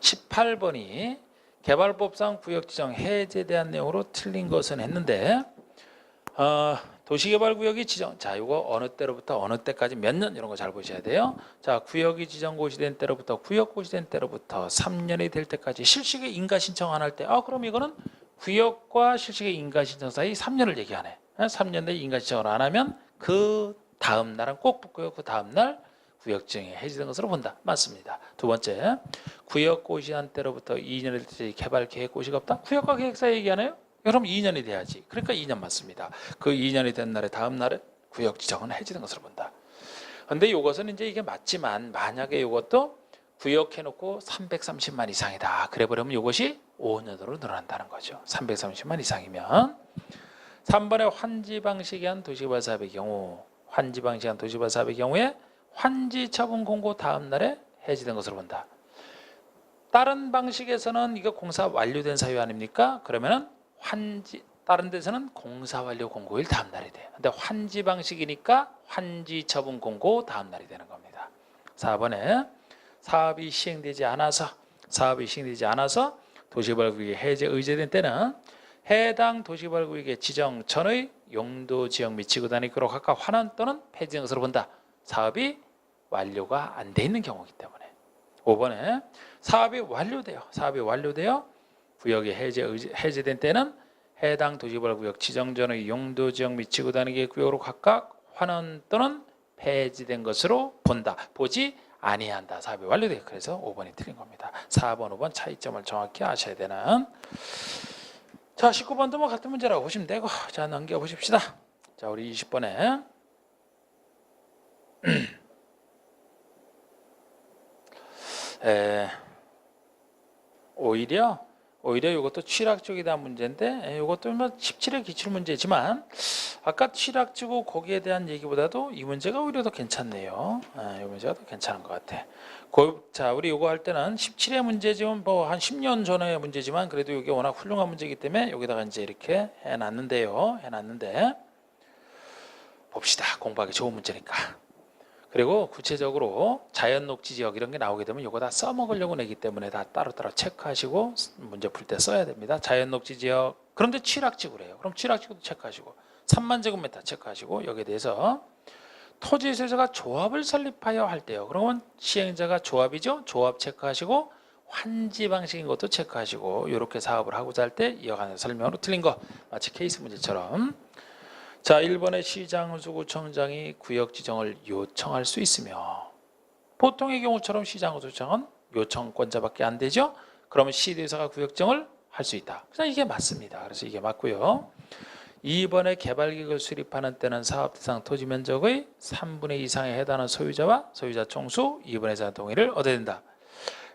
18번이 개발법상 구역지정 해제에 대한 내용으로 틀린 것은 했는데 도시개발구역이 지정, 자 이거 어느 때로부터 어느 때까지 몇 년 이런 거 잘 보셔야 돼요. 자, 구역이 지정고시된 때로부터 구역고시된 때로부터 3년이 될 때까지 실시의 인가신청 안 할 때 그럼 이거는 구역과 실시의 인가신청 사이 3년을 얘기하네. 3년 내에 인가신청을 안 하면 그 다음 날은 꼭 붙고요. 그 다음 날 구역지정이 해제된 것으로 본다. 맞습니다. 두 번째, 구역고시한 때로부터 2년이 될 때 개발계획고시가 없다. 구역과 계획사 얘기하나요? 그럼 2년이 돼야지. 그러니까 2년 맞습니다. 그 2년이 된 날에 다음 날에 구역지정은 해제된 것으로 본다. 근데 이것은 이제 이게 맞지만 만약에 이것도 구역해놓고 330만 이상이다. 그래 버리면 이것이 5년으로 늘어난다는 거죠. 330만 이상이면. 3번의 환지 방식의 한 도시개발 사업의 경우 환지 방식한 도시개발 사업의 경우에 환지 처분 공고 다음 날에 해지된 것으로 본다. 다른 방식에서는 이거 공사 완료된 사유 아닙니까? 그러면은 다른 데서는 공사 완료 공고일 다음 날이 돼요. 근데 환지 방식이니까 환지 처분 공고 다음 날이 되는 겁니다. 4번에 사업이 시행되지 않아서 도시개발구역이 해제 의제된 때는 해당 도시개발구역의 지정천의 용도 지역 및 지구단위구로 각각 환원 또는 폐지된 것으로 본다. 사업이 완료가 안 돼 있는 경우이기 때문에. 5번에 사업이 완료되어 구역이 해제된 때는 해당 도시개발구역 지정전의 용도 지역 및 지구단위 구역으로 각각 환원 또는 폐지된 것으로 본다. 보지 아니한다. 사업이 완료돼요. 그래서 5번이 틀린 겁니다. 4번, 5번 차이점을 정확히 아셔야 되는. 자, 19번도 뭐 같은 문제라고 보시면 되고, 자, 넘겨보십시다. 자, 우리 20번에 오히려 이것도 취락 쪽에 대한 문제인데, 이것도 뭐 17의 기출 문제지만 아까 취락 주고 거기에 대한 얘기보다도 이 문제가 오히려 더 괜찮네요. 이 문제가 더 괜찮은 것 같아. 자, 우리 이거 할 때는 17의 문제지만 뭐 한 10년 전의 문제지만 그래도 이게 워낙 훌륭한 문제이기 때문에 여기다가 이제 이렇게 해놨는데 봅시다. 공부하기 좋은 문제니까. 그리고 구체적으로 자연 녹지 지역 이런 게 나오게 되면 이거 다 써먹으려고 내기 때문에 다 따로따로 체크하시고 문제 풀 때 써야 됩니다. 자연 녹지 지역. 그런데 취락지구래요. 그럼 취락지구도 체크하시고 3만 제곱미터 체크하시고 여기에 대해서 토지 소유자가 조합을 설립하여 할 때요. 그러면 시행자가 조합이죠. 조합 체크하시고 환지 방식인 것도 체크하시고 이렇게 사업을 하고자 할 때 이어가는 설명으로 틀린 거 마치 케이스 문제처럼. 자, 1번의 시장군수구청장이 구역 지정을 요청할 수 있으며 보통의 경우처럼 시장군수구청은 요청권자밖에 안 되죠. 그러면 시도의사가 구역 지정을 할 수 있다. 그냥 이게 맞습니다. 그래서 이게 맞고요. 2번의 개발계획을 수립하는 때는 사업 대상 토지 면적의 3분의 2 이상에 해당하는 소유자와 소유자 총수 2분의 4 동의를 얻어야 된다.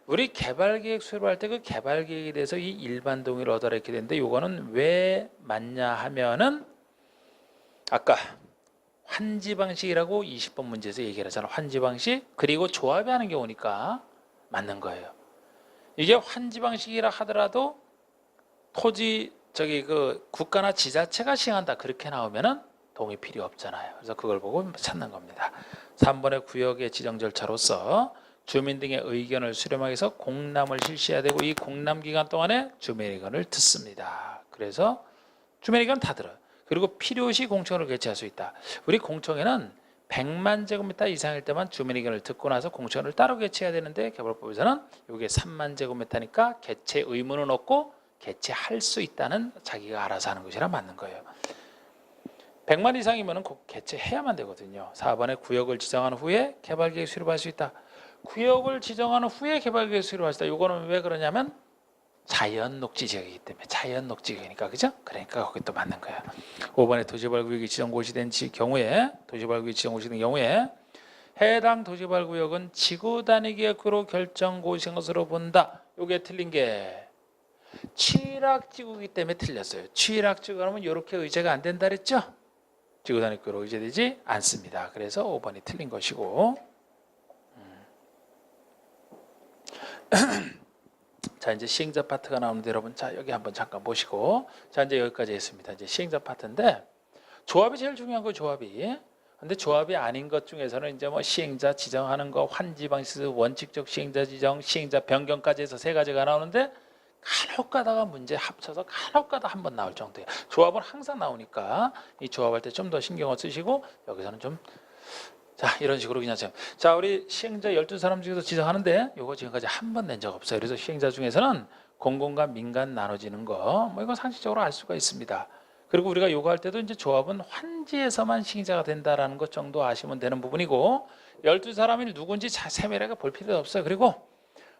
우리 개발계획 수립할 때 그 개발계획에 대해서 이 일반 동의를 얻어라 이렇게 되는데 이거는 왜 맞냐 하면은 아까 환지 방식이라고 20번 문제에서 얘기를 하잖아. 환지 방식 그리고 조합이 하는 경우니까 맞는 거예요. 이게 환지 방식이라 하더라도 토지 그 국가나 지자체가 시행한다 그렇게 나오면은 동의 필요 없잖아요. 그래서 그걸 보고 찾는 겁니다. 3번의 구역의 지정 절차로서 주민 등의 의견을 수렴하기 위해서 공람을 실시해야 되고 이 공람 기간 동안에 주민 의견을 듣습니다. 그래서 주민 의견 다 들어요. 그리고 필요시 공청회를 개최할 수 있다. 우리 공청회는 100만 제곱미터 이상일 때만 주민 의견을 듣고 나서 공청회를 따로 개최해야 되는데 개발법에서는 이게 3만 제곱미터니까 개최 의무는 없고 개최할 수 있다는 자기가 알아서 하는 것이라 맞는 거예요. 100만 이상이면 꼭 개최해야만 되거든요. 4번에 구역을 지정한 후에 개발계획 수립할 수 있다. 구역을 지정한 후에 개발계획 수립할 수 있다. 이거는 왜 그러냐면 자연 녹지 지역이기 때문에 자연 녹지 지역이니까 그죠? 그러니까 거기 또 맞는 거야. 5번에 도시개발구역이 지정고시 된 경우에 해당 도시개발구역은 지구 단위 계획으로 결정고시한 것으로 본다. 이게 틀린 게 취락지구이기 때문에 틀렸어요. 취락지구가 그러면 이렇게 의제가 안 된다 그랬죠? 지구 단위 계획으로 의제되지 않습니다. 그래서 5번이 틀린 것이고 자, 이제 시행자 파트가 나오는데 여러분 자 여기 한번 잠깐 보시고 자 이제 여기까지 했습니다. 이제 시행자 파트인데 조합이 제일 중요한 거예요. 조합이. 근데 조합이 아닌 것 중에서는 이제 뭐 시행자 지정하는 거, 환지 방식, 원칙적 시행자 지정, 시행자 변경까지 해서 3가지가 나오는데 간혹 가다가 문제 합쳐서 간혹 가다 한 번 나올 정도예요. 조합은 항상 나오니까 이 조합할 때 좀 더 신경을 쓰시고 여기서는 좀 자 이런 식으로 그냥 자 우리 시행자 12사람 중에서 지정하는데 이거 지금까지 한 번 낸 적 없어요. 그래서 시행자 중에서는 공공과 민간 나눠지는 거 뭐 이거 상식적으로 알 수가 있습니다. 그리고 우리가 요거 할 때도 이제 조합은 환지에서만 시행자가 된다라는 것 정도 아시면 되는 부분이고 12사람이 누군지 세밀하게 볼 필요도 없어요. 그리고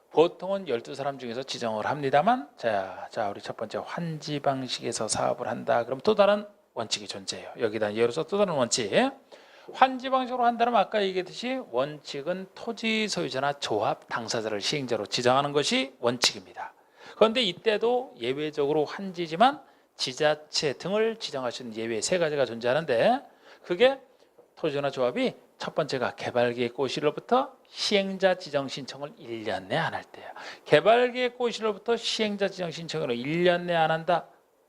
보통은 12사람 중에서 지정을 합니다만 자 우리 첫 번째 환지 방식에서 사업을 한다. 그럼 또 다른 원칙이 존재해요. 여기다 예로서 또 다른 원칙 환지 방식으로 한다면 아까 얘기했듯이 원칙은 토지 소유자나 조합 당사자를 시행자로 지정하는 것이 원칙입니다. 그런데 이때도 예외적으로 환지지만 지자체 등을 지정할 수 있는 예외 3가지가 존재하는데 그게 토지나 조합이 첫 번째가 개발계획 시일로부터 시행자 지정 신청을 1년 내에 안 할 때야. 개발계획 시일로부터 시행자 지정 신청을 1년 내에 안 한다.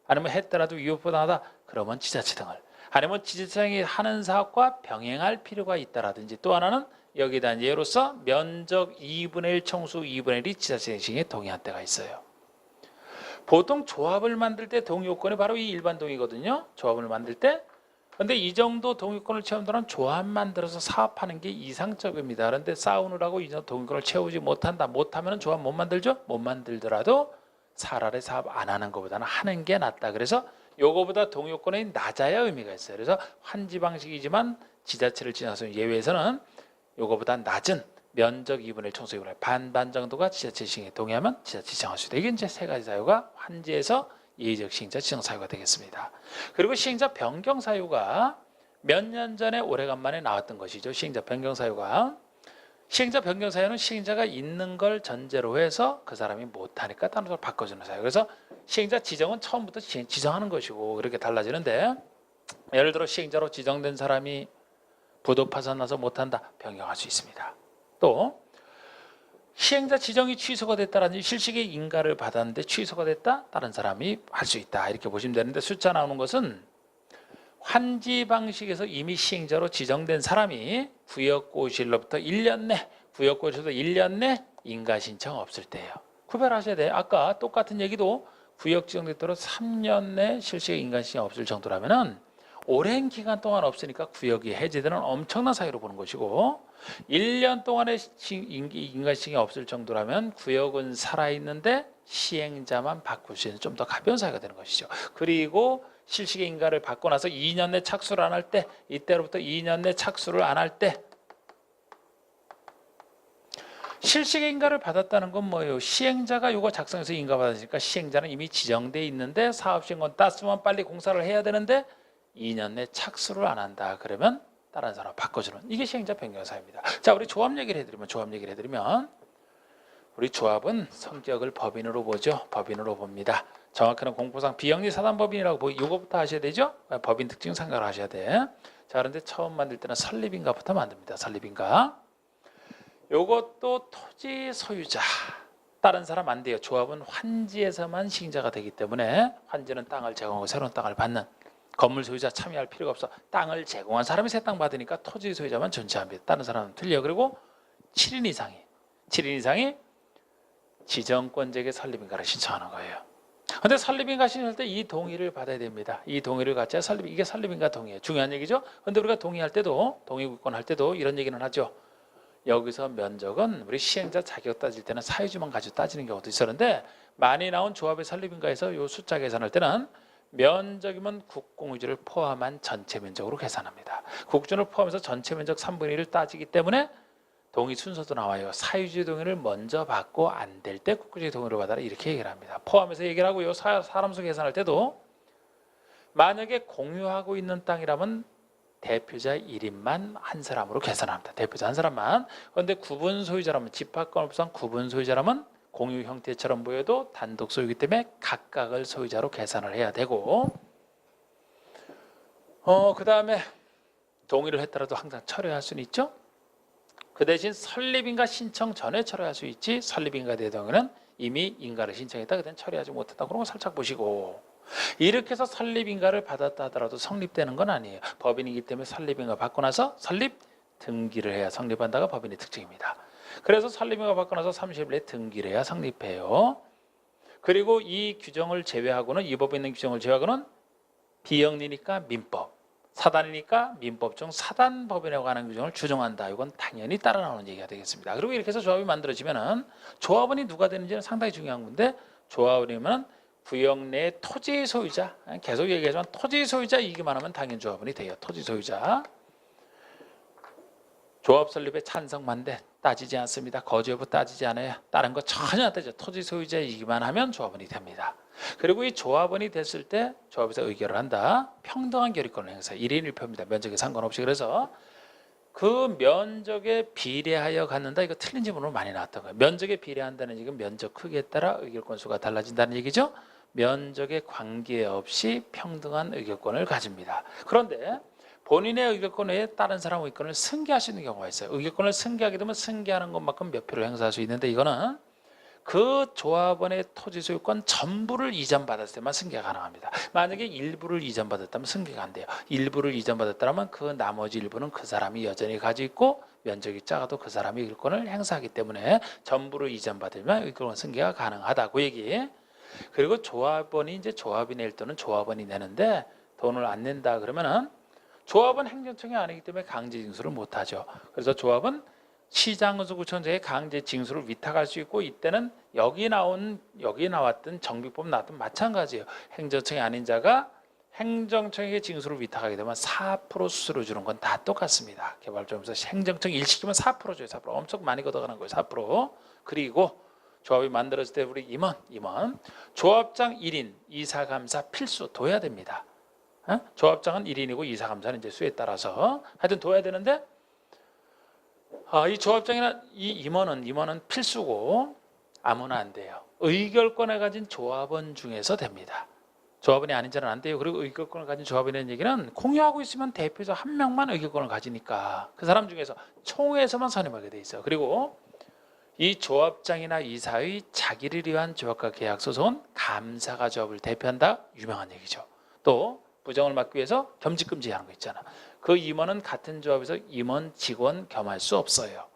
아니면 했더라도 위법부당하다. 그러면 지자체 등을. 아니면 지자체장이 하는 사업과 병행할 필요가 있다라든지 또 하나는 여기다 예로서 면적 2분의 1 청수 2분의 1이 지자체 행정에 동의한 때가 있어요. 보통 조합을 만들 때 동의요건이 바로 이 일반 동의거든요. 조합을 만들 때. 근데 이 정도 동의권을 채운다는 조합 만들어서 사업하는 게 이상적입니다. 그런데 싸우느라고 이 정도 동의권을 채우지 못한다. 못하면 조합 못 만들죠. 못 만들더라도 차라리 사업 안 하는 것보다는 하는 게 낫다. 그래서 요거보다 동의요건이 낮아야 의미가 있어요. 그래서 환지 방식이지만 지자체를 지나서 예외에서는 요거보다 낮은 면적 2분의 1 청소 2분의 1 반반 정도가 지자체 시행에 동의하면 지자체 지정할 수 있다. 이게 이제 세 가지 사유가 환지에서 예의적 시행자 지정 사유가 되겠습니다. 그리고 시행자 변경 사유가 몇 년 전에 오래간만에 나왔던 것이죠. 시행자 변경 사유가. 시행자 변경 사유는 시행자가 있는 걸 전제로 해서 그 사람이 못하니까 다른 사람을 바꿔주는 사유. 그래서 시행자 지정은 처음부터 지정하는 것이고 그렇게 달라지는데 예를 들어 시행자로 지정된 사람이 부도 파산나서 못한다. 변경할 수 있습니다. 또 시행자 지정이 취소가 됐다라든지 실식의 인가를 받았는데 취소가 됐다. 다른 사람이 할 수 있다. 이렇게 보시면 되는데 숫자 나오는 것은 환지 방식에서 이미 시행자로 지정된 사람이 구역고시일로부터 1년 내 구역고시로부터 1년 내 인가 신청 없을 때예요. 구별하셔야 돼요. 아까 똑같은 얘기도 구역 지정됐도록 3년 내 실시의 인가 신청 없을 정도라면은 오랜 기간 동안 없으니까 구역이 해제되는 엄청난 사유로 보는 것이고 1년 동안의 인가시행이 없을 정도라면 구역은 살아있는데 시행자만 바꿀 수 있는 좀 더 가벼운 사유가 되는 것이죠. 그리고 실시의 인가를 받고 나서 2년 내 착수를 안 할 때 이때로부터 2년 내 착수를 안 할 때 실시의 인가를 받았다는 건 뭐예요? 시행자가 이거 작성해서 인가 받았으니까 시행자는 이미 지정돼 있는데 사업시행권 땄으면 빨리 공사를 해야 되는데 2년 내 착수를 안 한다. 그러면 다른 사람 바꿔주는 이게 시행자 변경 사유입니다. 자, 우리 조합 얘기를 해드리면 우리 조합은 성격을 법인으로 보죠. 법인으로 봅니다. 정확히는 공포상 비영리 사단법인이라고 보고 이거부터 하셔야 되죠. 법인 특징 생각을 하셔야 돼. 자, 그런데 처음 만들 때는 설립인가부터 만듭니다. 설립인가. 요것도 토지 소유자. 다른 사람 안 돼요. 조합은 환지에서만 시행자가 되기 때문에 환지는 땅을 제공하고 새로운 땅을 받는 건물 소유자 참여할 필요가 없어. 땅을 제공한 사람이 새 땅 받으니까 토지 소유자만 전체합니다. 다른 사람은 틀려. 그리고 7인 이상이 지정권자에게 설립인가를 신청하는 거예요. 근데 설립인가 신청할 때 이 동의를 받아야 됩니다. 이 동의를 갖춰야 이게 설립인가 동의예요. 중요한 얘기죠. 근데 우리가 동의할 때도 동의구권 할 때도 이런 얘기는 하죠. 여기서 면적은 우리 시행자 자격 따질 때는 사유지만 가지고 따지는 경우도 있었는데 많이 나온 조합의 설립인가에서 요 숫자 계산할 때는 면적이면 국공유지를 포함한 전체 면적으로 계산합니다. 국준을 포함해서 전체 면적 3분의 1을 따지기 때문에 동의 순서도 나와요. 사유지 동의를 먼저 받고 안 될 때 국공유지 동의를 받아라 이렇게 얘기를 합니다. 포함해서 얘기를 하고요. 사람수 계산할 때도 만약에 공유하고 있는 땅이라면 대표자 1인만 한 사람으로 계산합니다. 대표자 한 사람만. 그런데 구분 소유자라면 집합건업상 구분 소유자라면 공유 형태처럼 보여도 단독 소유이기 때문에 각각을 소유자로 계산을 해야 되고 그 다음에 동의를 했더라도 항상 철회할 수는 있죠. 그 대신 설립인가 신청 전에 철회할 수 있지 설립인가 대동의는 이미 인가를 신청했다. 그때는 처리하지 못했다. 그런 거 살짝 보시고 이렇게 해서 설립인가를 받았다 하더라도 성립되는 건 아니에요. 법인이기 때문에 설립인가 받고 나서 설립 등기를 해야 성립한다가 법인의 특징입니다. 그래서 설립인가 받고 나서 30일 내에 등기를 해야 성립해요. 그리고 이 규정을 제외하고는 이 법에 있는 규정을 제외하고는 비영리니까 민법, 사단이니까 민법 중 사단법인에 관한 규정을 규정한다. 이건 당연히 따라 나오는 얘기가 되겠습니다. 그리고 이렇게 해서 조합이 만들어지면은 조합원이 누가 되는지는 상당히 중요한 건데 조합원이면 구역 내 토지 소유자, 계속 얘기하지만 토지 소유자이기만 하면 당연 조합원이 돼요. 토지 소유자. 조합 설립에 찬성 반대 따지지 않습니다. 거주 여부 따지지 않아요. 다른 거 전혀 안 따지죠. 토지 소유자이기만 하면 조합원이 됩니다. 그리고 이 조합원이 됐을 때 조합에서 의결을 한다. 평등한 결의권을 행사. 1인 1표입니다. 면적에 상관없이. 그래서 그 면적에 비례하여 갖는다. 이거 틀린 질문으로 많이 나왔던 거예요. 면적에 비례한다는 얘기는 면적 크기에 따라 의결권 수가 달라진다는 얘기죠. 면적에 관계없이 평등한 의결권을 가집니다. 그런데 본인의 의결권 외에 다른 사람 의결권을 승계할 수 있는 경우가 있어요. 의결권을 승계하게 되면 승계하는 것만큼 몇 표를 행사할 수 있는데 이거는 그 조합원의 토지 소유권 전부를 이전받았을 때만 승계가 가능합니다. 만약에 일부를 이전받았다면 승계가 안 돼요. 일부를 이전받았다면 그 나머지 일부는 그 사람이 여전히 가지고 있고 면적이 작아도 그 사람이 의결권을 행사하기 때문에 전부를 이전받으면 의결권 승계가 가능하다고 얘기해. 그리고 조합원이 이제 조합이 낼 돈은 조합원이 내는데 돈을 안 낸다 그러면은 조합은 행정청이 아니기 때문에 강제 징수를 못 하죠. 그래서 조합은 시장군수구청장의 강제 징수를 위탁할 수 있고 이때는 여기 나왔던 정비법 나왔던 마찬가지예요. 행정청이 아닌 자가 행정청에게 징수를 위탁하게 되면 4% 수수료 주는 건 다 똑같습니다. 개발조합에서 행정청이 일 시키면 4% 줘요. 4% 엄청 많이 걷어가는 거예요. 4%. 그리고 조합이 만들어질 때 우리 임원 조합장 1인 이사감사 필수 둬야 됩니다. 조합장은 1인이고 이사감사는 이제 수에 따라서 하여튼 둬야 되는데 이 조합장이나 이 임원은 필수고 아무나 안 돼요. 의결권을 가진 조합원 중에서 됩니다. 조합원이 아닌 자는 안 돼요. 그리고 의결권을 가진 조합원이라는 얘기는 공유하고 있으면 대표에서 한 명만 의결권을 가지니까 그 사람 중에서 총회에서만 선임하게 돼 있어요. 그리고 이 조합장이나 이사의 자기를 위한 조합과 계약 소송은 감사가 조합을 대표한다. 유명한 얘기죠. 또 부정을 막기 위해서 겸직금지하는 거 있잖아. 그 임원은 같은 조합에서 임원, 직원 겸할 수 없어요.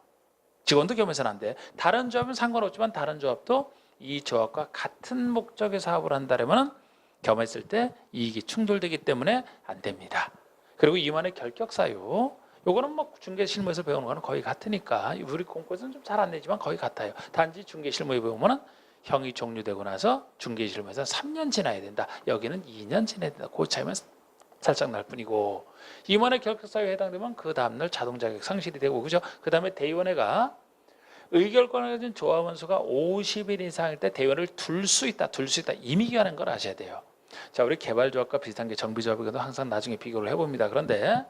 직원도 겸해서는 안 돼. 다른 조합은 상관없지만 다른 조합도 이 조합과 같은 목적의 사업을 한다면 겸했을 때 이익이 충돌되기 때문에 안 됩니다. 그리고 임원의 결격 사유. 요거는 뭐 중개 실무에서 배우는 거는 거의 같으니까 우리 공고에서는 좀 잘 안 되지만 거의 같아요. 단지 중개 실무에 배우면은 형이 종료되고 나서 중개 실무에서 3년 지나야 된다. 여기는 2년 지나야 된다. 그 차이만 살짝 날 뿐이고 임원의 결격 사유에 해당되면 그 다음날 자동 자격 상실이 되고 그죠? 그 다음에 대의원회가 의결권을 가진 조합원 수가 50인 이상일 때 대의원을 둘 수 있다. 임의기하는 걸 아셔야 돼요. 자, 우리 개발조합과 비슷한 게 정비조합이거든 항상 나중에 비교를 해봅니다. 그런데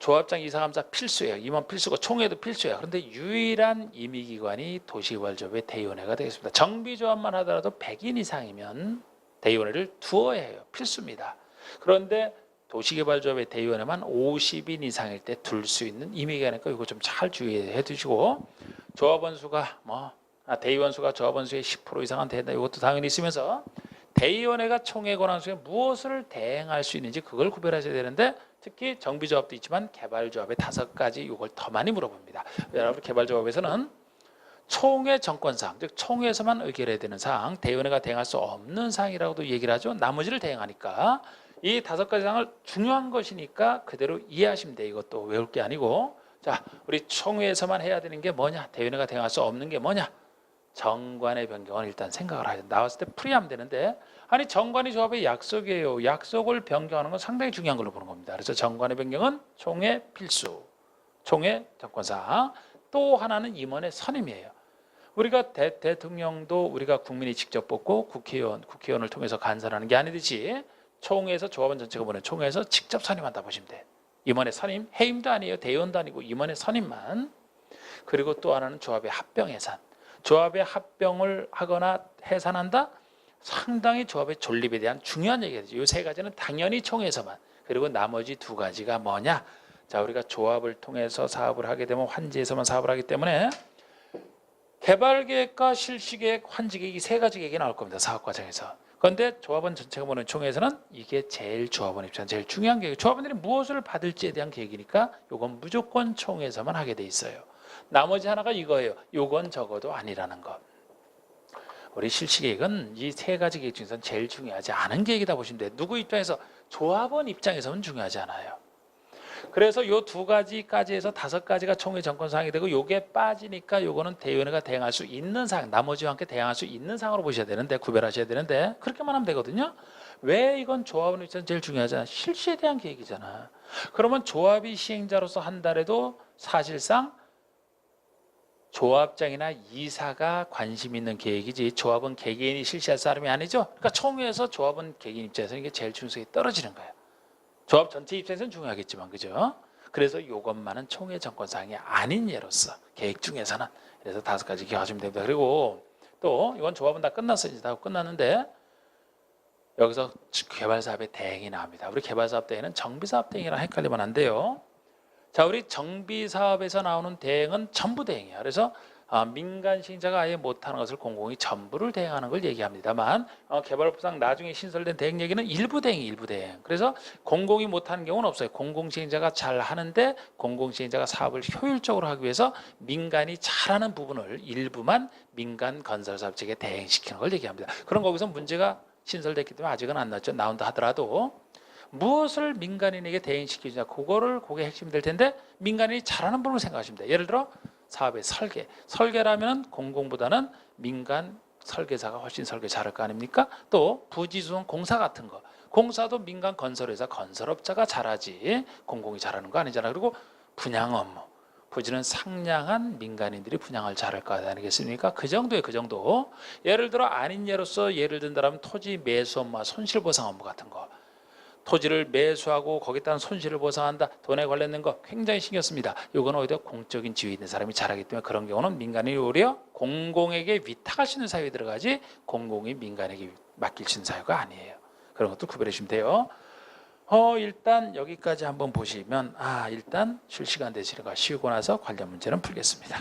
조합장 이사감사 필수예요. 임원 필수고 총회도 필수예요. 그런데 유일한 임의기관이 도시개발조합의 대의원회가 되겠습니다. 정비조합만 하더라도 100인 이상이면 대의원회를 두어야 해요. 필수입니다. 그런데 도시개발조합의 대의원회만 50인 이상일 때 둘 수 있는 임의기관이니까 이거 좀 잘 주의해 두시고 조합원 수가 대의원 수가 조합원 수의 10% 이상은 된다. 이것도 당연히 있으면서 대의원회가 총회 권한 수에 무엇을 대행할 수 있는지 그걸 구별하셔야 되는데 특히 정비조합도 있지만 개발조합의 5가지 이걸 더 많이 물어봅니다. 여러분 개발조합에서는 총회 정권사항, 즉 총회에서만 의결해야 되는 사항, 대의원회가 대행할 수 없는 사항이라고도 얘기를 하죠. 나머지를 대행하니까 이 5가지 사항을 중요한 것이니까 그대로 이해하시면 돼요. 이것도 외울 게 아니고 자, 우리 총회에서만 해야 되는 게 뭐냐? 대의원회가 대행할 수 없는 게 뭐냐? 정관의 변경은 일단 생각을 하야 돼. 나왔을 때 풀이하면 되는데 아니 정관이 조합의 약속이에요. 약속을 변경하는 건 상당히 중요한 걸로 보는 겁니다. 그래서 정관의 변경은 총회 필수, 총회 정권사항. 또 하나는 임원의 선임이에요. 우리가 대통령도 우리가 국민이 직접 뽑고 국회의원을 통해서 간선하는 게 아니듯이 총회에서 조합원 전체가 보낸 총회에서 직접 선임한다 보시면 돼. 임원의 선임, 해임도 아니에요. 대의원도 아니고 임원의 선임만. 그리고 또 하나는 조합의 합병 해산. 조합의 합병을 하거나 해산한다? 상당히 조합의 존립에 대한 중요한 얘기가 되죠. 이 3가지는 당연히 총회에서만. 그리고 나머지 2가지가 뭐냐? 자, 우리가 조합을 통해서 사업을 하게 되면 환지에서만 사업을 하기 때문에 개발계획과 실시계획, 환지계획 이 3가지 계획이 나올 겁니다. 사업 과정에서. 그런데 조합원 전체가 보는 총회에서는 이게 제일 조합원 입장 제일 중요한 계획. 조합원들이 무엇을 받을지에 대한 계획이니까 이건 무조건 총회에서만 하게 돼 있어요. 나머지 하나가 이거예요. 요건 적어도 아니라는 것. 우리 실시계획은 이 3가지 계획 중에서는 제일 중요하지 않은 계획이다 보시면 돼요. 누구 입장에서? 조합원 입장에서는 중요하지 않아요. 그래서 요 2가지까지 해서 5가지가 총회 정권사항이 되고 요게 빠지니까 요거는 대의원회가 대행할 수 있는 사항, 나머지와 함께 대행할 수 있는 사항으로 보셔야 되는데 구별하셔야 되는데 그렇게만 하면 되거든요. 왜 이건 조합원 입장에서 제일 중요하잖아. 실시에 대한 계획이잖아. 그러면 조합이 시행자로서 한달에도 사실상 조합장이나 이사가 관심 있는 계획이지 조합은 개개인이 실시할 사람이 아니죠. 그러니까 총회에서 조합은 개개인 입장에서 이게 제일 중요성이 떨어지는 거예요. 조합 전체 입장에서는 중요하겠지만 그죠? 그래서 이것만은 총회 정권사항이 아닌 예로서 계획 중에서는 그래서 5가지 기억하시면 됩니다. 그리고 또 이건 조합은 다 끝났어요. 이제 다 끝났는데 여기서 개발사업의 대행이 나옵니다. 우리 개발사업 대행은 정비사업 대행이랑 헷갈리면 안 돼요. 자, 우리 정비사업에서 나오는 대행은 전부 대행이야. 그래서 민간 시행자가 아예 못하는 것을 공공이 전부를 대행하는 걸 얘기합니다만 개발업부상 나중에 신설된 대행 얘기는 일부 대행이 일부 대행. 그래서 공공이 못하는 경우는 없어요. 공공시행자가 잘 하는데 공공시행자가 사업을 효율적으로 하기 위해서 민간이 잘하는 부분을 일부만 민간 건설사업 측에 대행시키는 걸 얘기합니다. 그럼 거기서 문제가 신설됐기 때문에 아직은 안 나온다 하더라도 무엇을 민간인에게 대행시키느냐, 그거를 그게 핵심이 될 텐데 민간인이 잘하는 부분을 생각하시면 돼요. 예를 들어 사업의 설계라면 공공보다는 민간 설계사가 훨씬 설계 잘할 거 아닙니까? 또 부지수선 공사 같은 거, 공사도 민간 건설회사 건설업자가 잘하지 공공이 잘하는 거 아니잖아. 그리고 분양 업무, 부지는 상냥한 민간인들이 분양을 잘할 거 아니겠습니까? 그 정도에 그 정도. 예를 들어 아닌 예로서 예를 든다면 토지 매수 업무, 손실보상 업무 같은 거, 토지를 매수하고 거기에 따른 손실을 보상한다, 돈에 관련된 거 굉장히 신경 씁니다. 이거는 오히려 공적인 지위 있는 사람이 잘하기 때문에 그런 경우는 민간이 오히려 공공에게 위탁할 수 있는 사유에 들어가지 공공이 민간에게 맡길 수 있는 사유가 아니에요. 그런 것도 구별해 주시면 돼요. 일단 여기까지 한번 보시면 일단 쉴 시간 되시니까 쉬고 나서 관련 문제는 풀겠습니다.